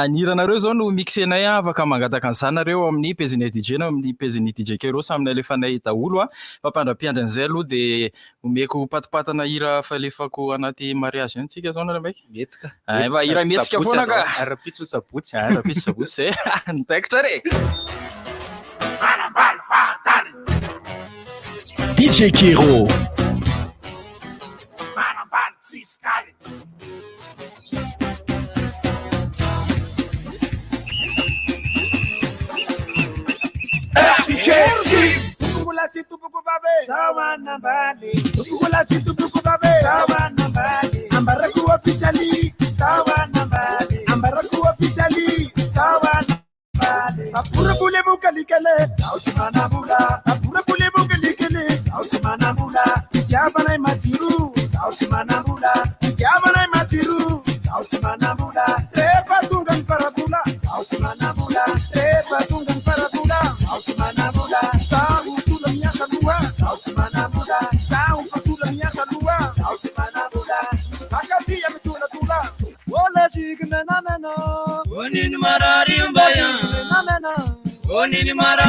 Ny hiranareo zao no mixenay afaka mangataka an'izany nareo amin'ny page-ny DJ na amin'ny page-ny DJ Kero samina alefanay daholo mpapandra-piandra an'izay aloha dia omeko patipatana hira falefako anaty mariage iny tsika zao nareo maiky. Metika. Mba hira mesika foana ka. Arapitso sabotsy. Arapitso sabotsy. Nitaikitra re. DJ Kero.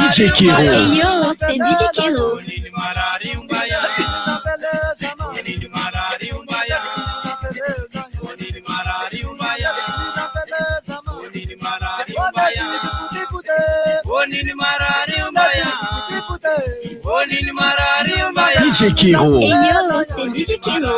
DJ Kero. Hey yo, c'est DJ Kero. DJ Kero. Hey yo, c'est DJ Kero.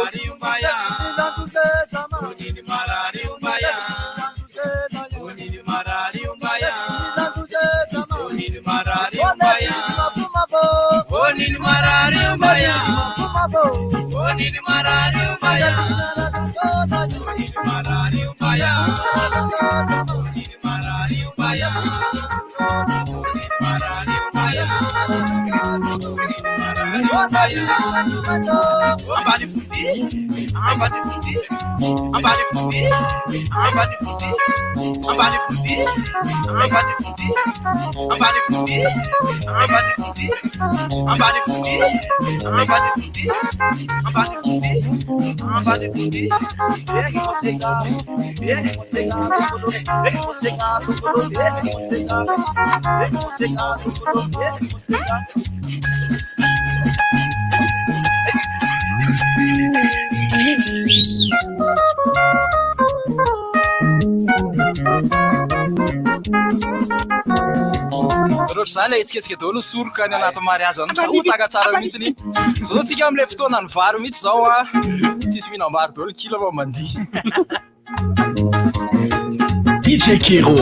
Rehetra zany etsiketsika daholo soroka any anaty mariazy any misahotaka tsara mihitsiny zao tsika amin'ilay fotoana ny vary mihitsy zao a tsisy mihinam-bary daholo kilo fa mandihy DJ Kero.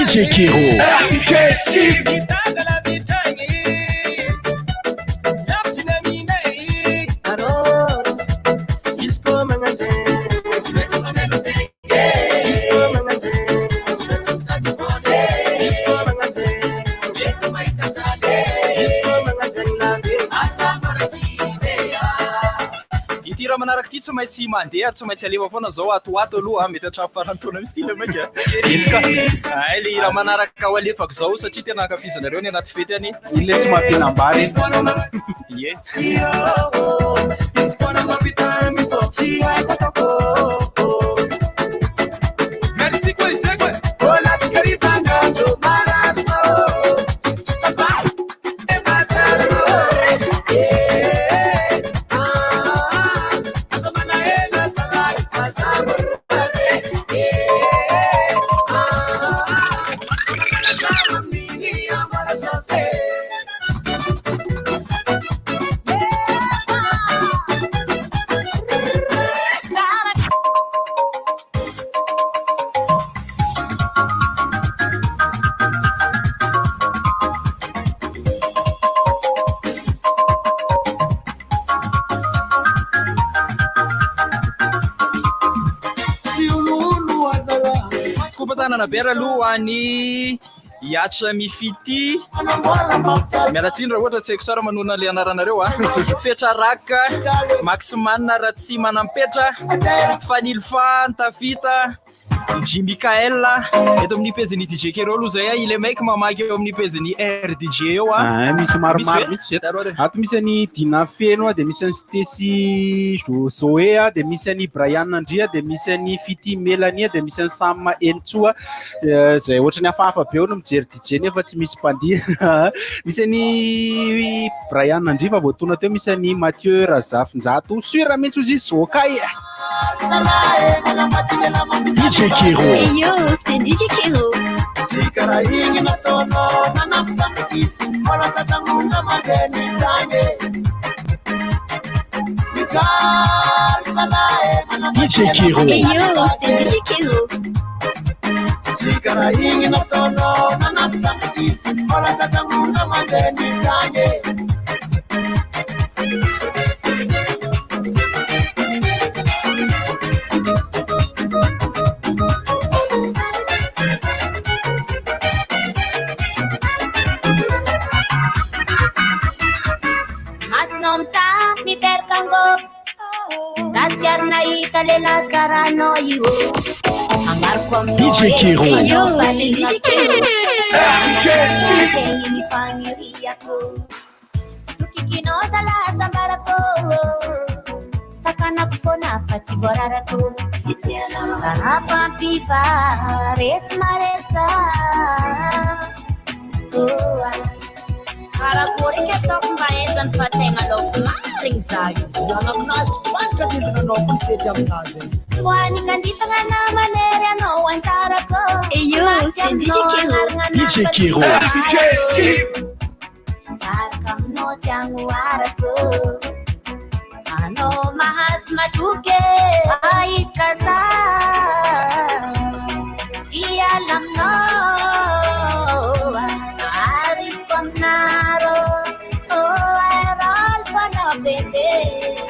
DJ Kero. Manaraka ty tsy maintsy mandeha ary tsy maintsy alefa foana zao atoato aloha mety hatrafo farantaona amin'ny style maika ay le raha manaraka ho alefako zao satria tena ankafizanareo ny anaty fety any ile tsy mampianambary ie merci quoi c'est quoi oh la scaripanga marazo Bera aloha any Yatra mifity mialatsiny raha ohatra tsy haiko sara manona le anaranareo fetra raka Maxman raha tsy manampetra Fanilfa Ntafita Jimmy Kaela eto amin'ny peziny DJ Kero aloha zay ile maiky mamaky eo amin'ny peziny RDJ eo misy maromaro mitsy ato misy any Dina Feno de misy any Stacy Zoé de misy any Brian Andria de misy any Fiti Melania de misy any Sam Entsoa zay ohatrany hafahafa be eo no mijery DJ nefa tsy misy mpandihy misy any Brian Andria fa voatona teo misy any Mathieu Razafinjato sura mitsy izy Zokay DJ Kero. Hey yo, c'est DJ Kero. DJ Kero. Hey yo, c'est DJ Kero. DJ Kero. Hey yo, c'est DJ Kero. Ini pangiriako tukikinoza la sambarako sakana kusona fati borarako apa pipa resmaresa para kuri ketok maesan fatenga lo maling sayo dalam nas pangka dito no pun sejam kaze wani kandita nga na manera no antarako Eyo, c'est DJ Kiro. Sarkam no tianguarako ano mahas matuke ais kasa cialam no aris komnaro aral fana bebe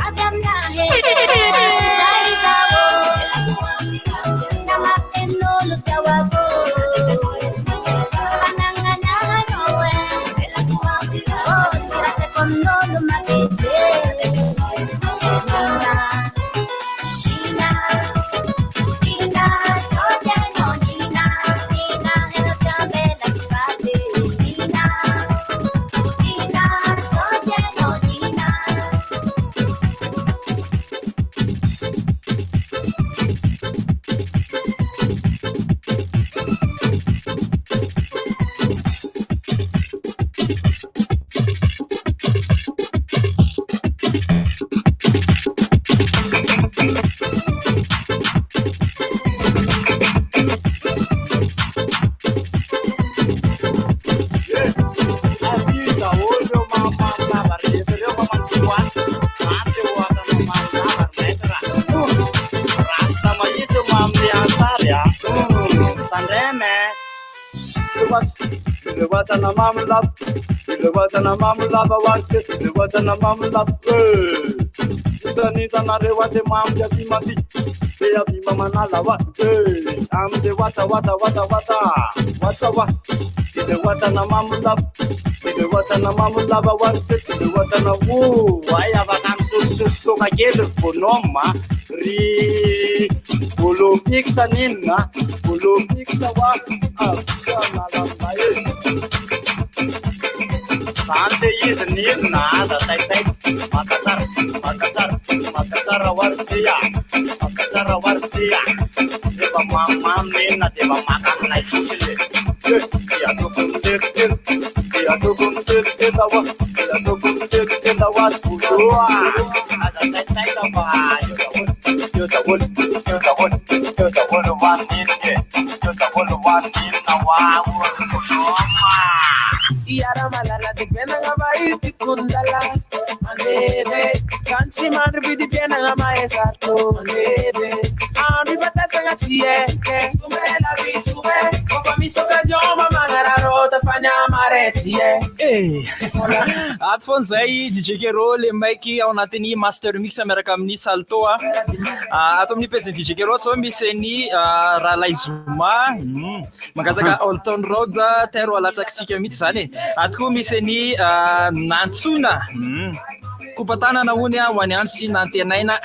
adam na he sai sabo nama eno lutawago Watana mama love wante the watana mama love tani tanare wate mam jati mati ya bi mama na la wate am the wata the watana mama love the watana mama love wante the watana wo waya vakam so ka gelo konoma ri Olympics anina Olympics wa na la mai Sante is near nada, Makatar Warsia, Deva Mama Nena, Deva Makan like Chile. Dia to come the one Pulua, as a night of you're the one in here, you're the one in the wow. Yara malala de pena ngama isti kundala manebe kanti manbi di pena ngama esato manebe ami batasa ngatie sumela bisube kwa misoka joma mangara rota fanya maretie ato fonzay DJ Kiro le maiky ao anatin'ny master mix miaraka amin'ny salto ato amin'ny page DJ Kiro so misy ny Ralay Zuma mangataka Olton Road tero alatsakitsika mihitsy zany atko misy ny Nantsona Kupatanana hony ho any andro sy nantenaina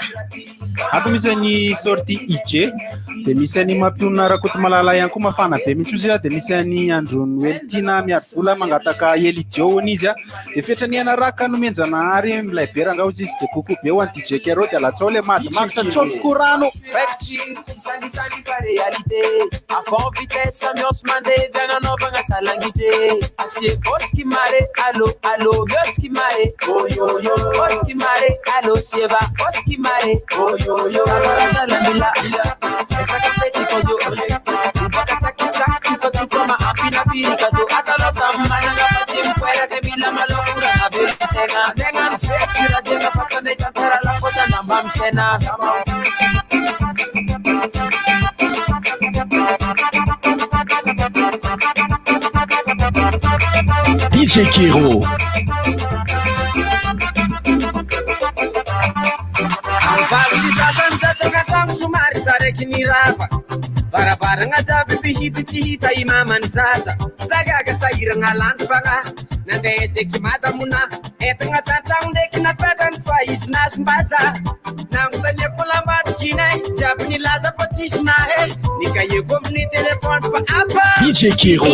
ato misy ny sorti Iche de misy ny mampiona rakoto malala ihany koa mafana be mihitsy izy de misy ny Androny Weltina miady vola mangataka Elidio hony izy de fetrany anaraka nomenjana ary milay beranga izy de koko be ho any DJ Kiro de alatsao le maty maksa tsofoko rano Sangi fa réalité avant vitesse ambiance mande viananovagna salangite asie boski mare allo boski mare yo boski mare allo sieva boski mare yo la mila esa kapeti kozo bakatsa kama apina pili kazo asalo samana ngapati mkwera de mila malokura abiri tenga fekira denga patane tantara la cosa namba mchena DJ Kiro. Sumari tareky ny rava Varavaragna jiaby pihity tsy hita I mamany zaza Zagaga sahiragna lany fagna Nandeha eseky madamona Entagna tantragno ndraiky natratrany fa izy nasombaza Nangontania ko lambadikinay Jiaby nilaza fa tsisy nahe Nikaieko amin'ny telefony one for Apple. DJ Kiro.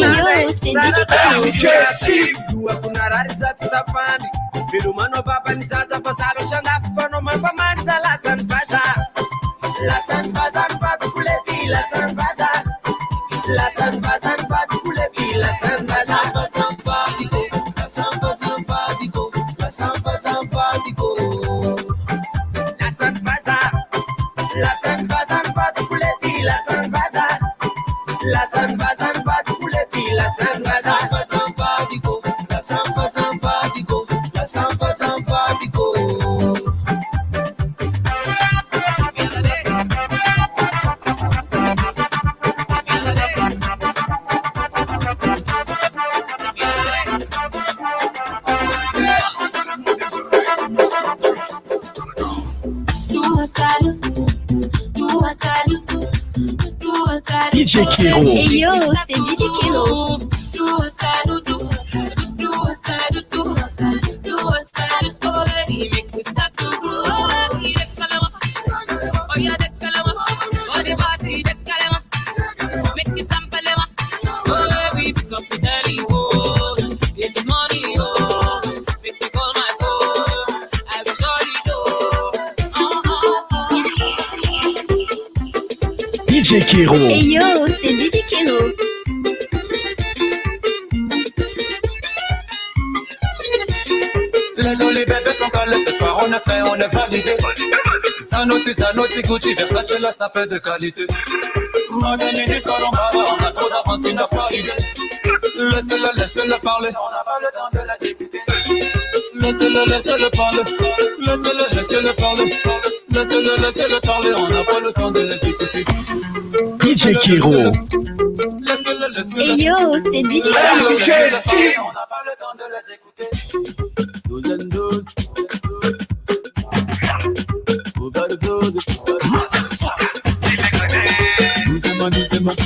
Dua kunarari zati stafani. Bilumano baba ni zata pasalo shangafu fano mapamaniza la sanbaza. La sanbaza mpatu kuleti la sanbaza. La sanbaza mpatu kuleti la sanbaza. Samba samba digo, la samba samba digo, la samba samba digo. La sanbaza, la sanbaza mpatu kuleti la sanbaza. La sanbaza mpatu kuleti la sanbaza. Samba samba digo, la samba samba digo, la samba samba digo. DJ Kiro. Hey yo, c'est DJ Kiro. DJ Kiro. Hey yo, c'est DJ Kiro. Les jolis bébés sont calés ce soir, on est frais, on est validé. Zanotti, Gucci, Versace, là ça fait de qualité. Madame et on a trop d'avance, il n'a pas idée. Laissez-le parler, on n'a pas le temps de l'exécuter. Laissez-le parler, laissez-le parler. Laissez-le parler, on n'a pas le temps de l'exécuter. DJ Kiro. Hey yo, c'est DJ Kiro. On n'a pas le temps de l'exécuter. 12 and 12. Doucement. Doucement.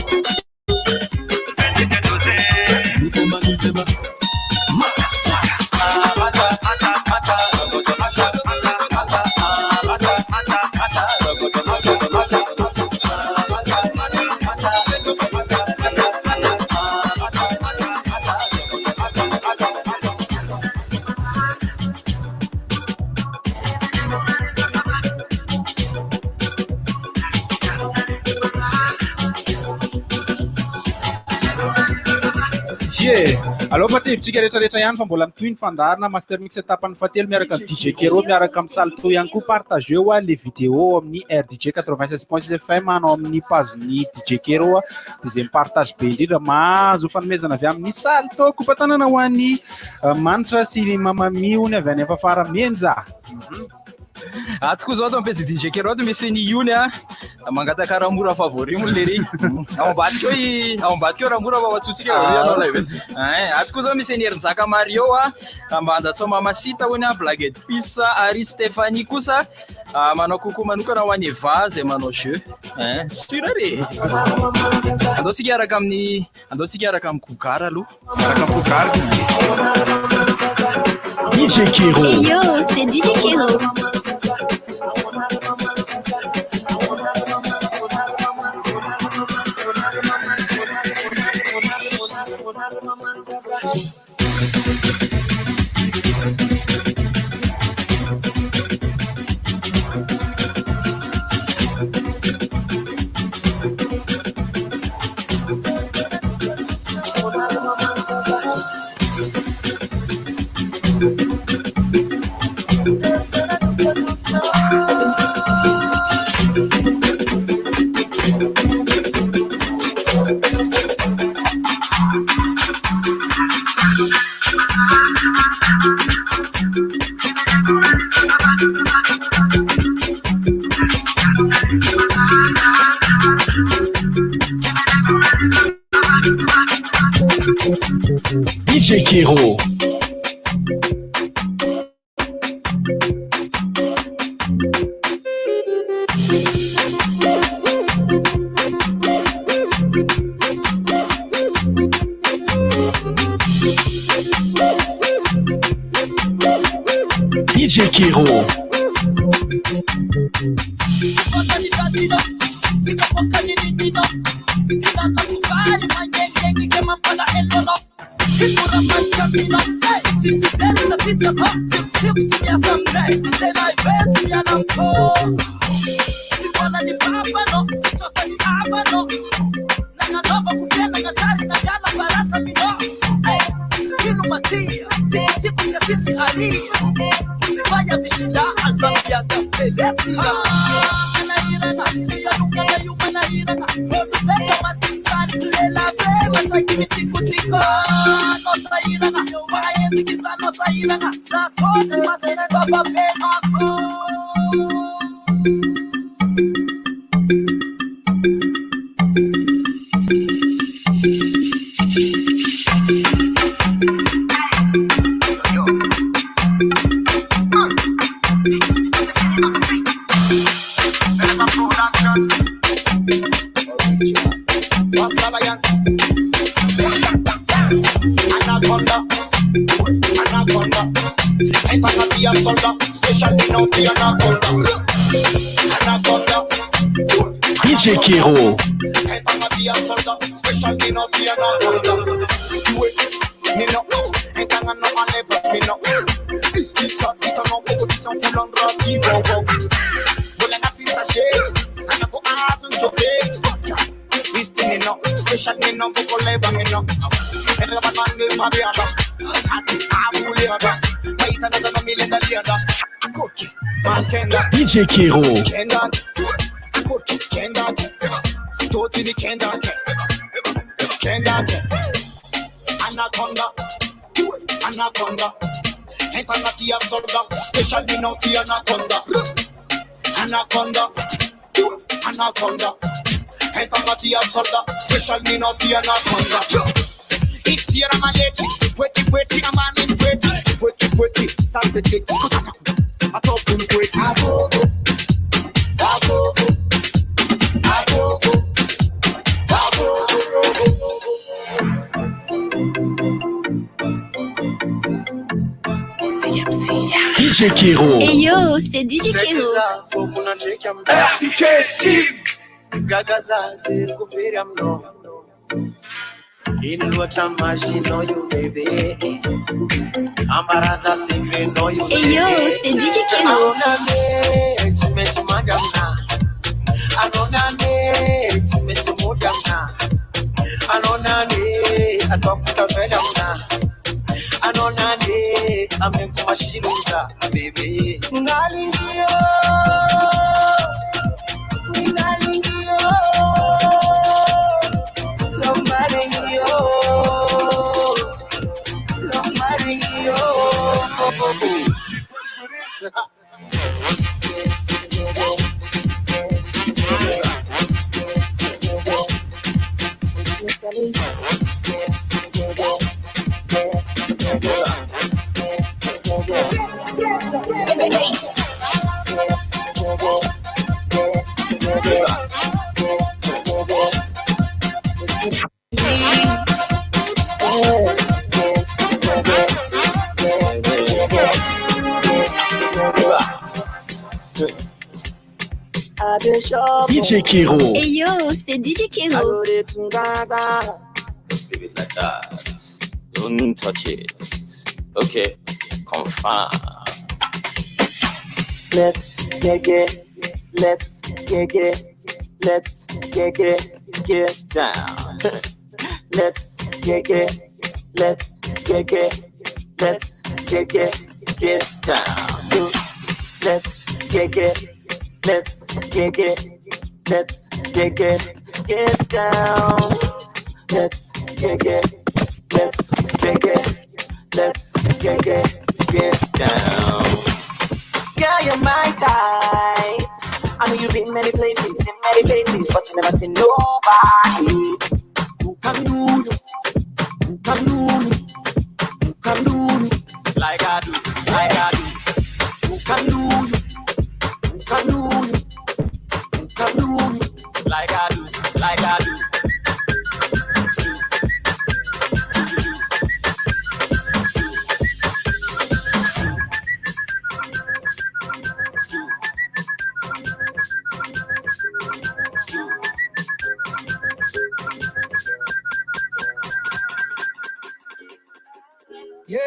Allo patsivitsika rehetrarehetra ihany fa mbola mitohy ny fandarina master mix tapany fahatelo miaraka amin'ny DJ Kiro miaraka amin'ny Salto ihany koa partageo les vidéos amin'ny RDJ 96.6 FM anao amin'ny page-ny DJ Kiro dia izay mipartage be indrindra mahazo fanomezana avy amin'ny Salto kopatanana ho an'ny manitra sy ny mamamiony avy any afafara menja. Atoko zao to ampesy DJ Kiro to misy ny iony mangatakara mora favori mo lery ao ambadikeo raha mora vavatsotsika anao live atoko zao misy ny Herinjaka Mario ambanja tsao mamasita hoany Blaguette Pisa ary Stéphanie kosa manao koko manokana ho an'ny Eva zay manao jeu sura re andao sika araka amin'ny kokara aloha araka amin'ny kokara DJ Kiro. Hey yo, c'est DJ Kiro. DJ Kiro. DJ Kiro. Isa to tips ya someday. Then I bet ya na ko. Si wala ni papa no, chosa ni aba no. Na nova kufia na gatari na gala barata mino. Kinu matia, tiki ya titi alia. Usifanya vishinda azambia gapeleti. Anairana, ya nuka ya yuma nairana. Hodu beta matikani lela beba sakini tiku tiko. No sairana, bahaye tikisa no sairana. Sakoti matene baba bema ko. DJ Kero. DJ Kero. Anaconda, Anaconda, special naughty anaconda, anaconda, anaconda, special naughty anaconda. It's the Ramaleti, pretty, a man in pretty, something, I talk in pretty. DJ Kero. Hey yo, c'est DJ Kero. DJ Steve. Gagaza zirikuvira mno. Inilota machino you baby. Ambaraza secret no you. Hey yo, c'est DJ Kero. It's madam na. Anonane, it's modam na. Anonane, atwaputa vedam na. Anonane, amekumashiruza baby. Ngalingio. DJ Kero. Hey yo, c'est DJ Kero. Let's leave it like that. Don't touch it. Okay, confirm. Let's get down. Let's get down. So let's get down. Let's get down. Girl, you're my type. I know you've been many places, in many faces, but you never seen nobody who can do you, who can do me, who can do me like I do, who can do you, who can do you, who can do me like I do, Yeah,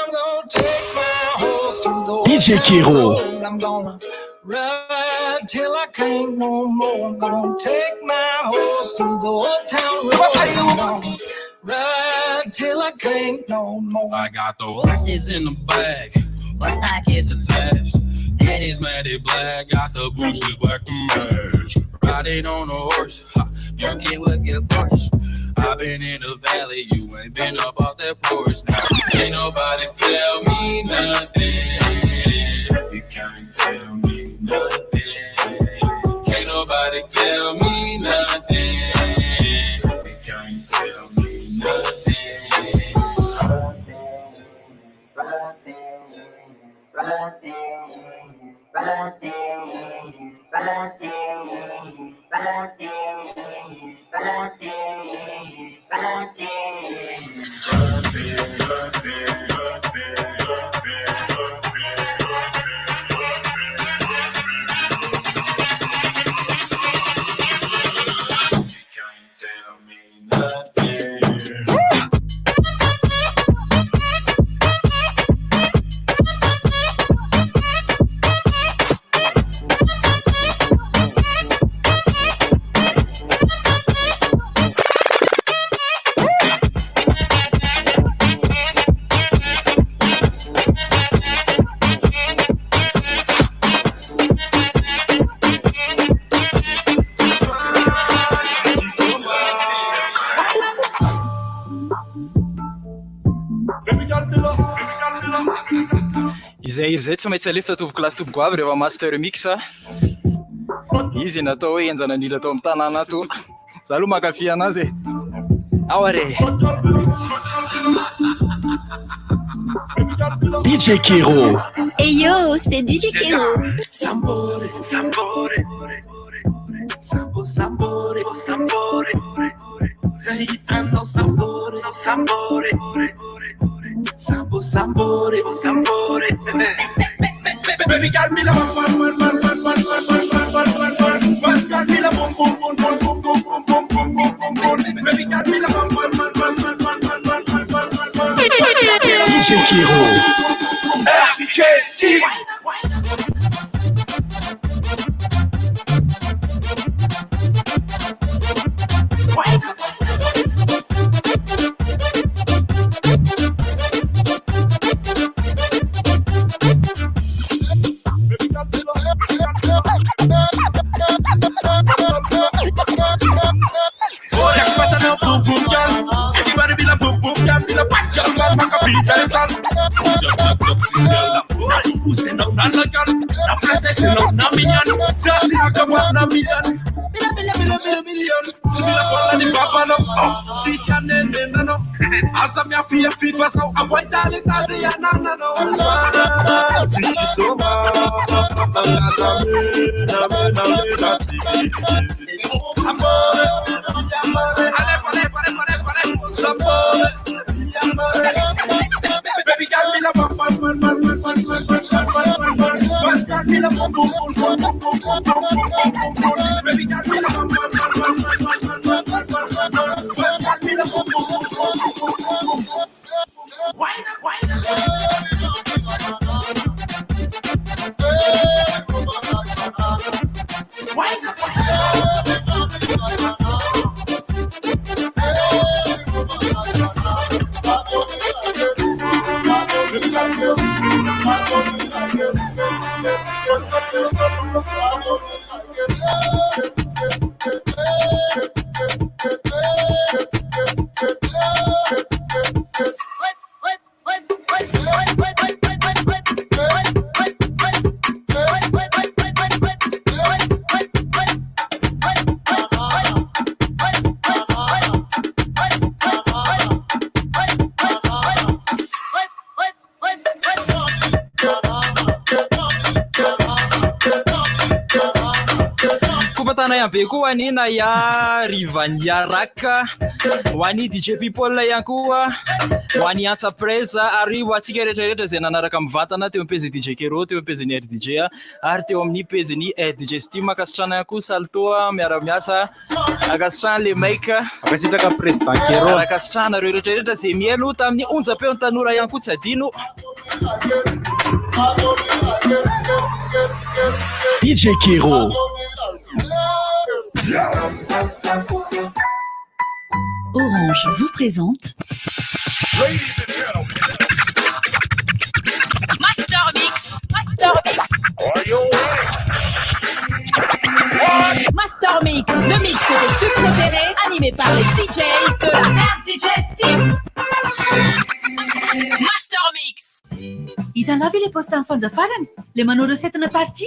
I'm gonna take DJ Kiro. I'm gonna ride till I can't no more. I'm gonna take my horse to the old town road. I'm gonna ride till I can't no more. I got the horses in the bag, my stock is attached. Daddy's Matty Black, got the bushes black to match. Riding on a horse, you get what your Porsche. I've been in the valley, you ain't been up off that porch. Now can't nobody tell me nothing. You can't tell me nothing. Can't nobody tell me nothing. You can't tell me nothing. Izay iry zay tsy maintsy alefa tompoko lasy tompoko avy rehefa master mix izy natao hoe enjana anila atao amin'ny tanàna ato za aloha mankafy anazy ao are DJ Kiro. Hey yo, c'est DJ Kiro. Sambore, sambore, sambo, sambore, sambore, Zaitan sambore, sambore, sambo, sambore, sambore. Baby got me la one, got me la boom, boom, boom, boom, boom, boom, boom, boom, boom, boom. Baby got me la one. DJ Kiro. DJ Steve. be koa anina ya Rivaniaraka wani DJ People ihany koa wani Antsa Presa ary hoatsika rehetrarehetra izay nanaraka mivantana teo am-pejy DJ Kiro teo am-pejy ny RDJ ary teo amin'ny pejy ny DJ Steam makasitrana ihany koa Saltoa miara-miasa akasitrana le maika akasitraka President Kiro akasitrana rehetrarehetra izay mielo tamin'ny onjam-peo ny tanora ihany koa tsy adino DJ Kero. Orange vous présente Master Mix. Master Mix, le mix de tes tubes préférés, animé par les DJs de la RDJ Team. Master Mix. Hitanao ve le posta amin'ny fanjafarana le manao recette na tarty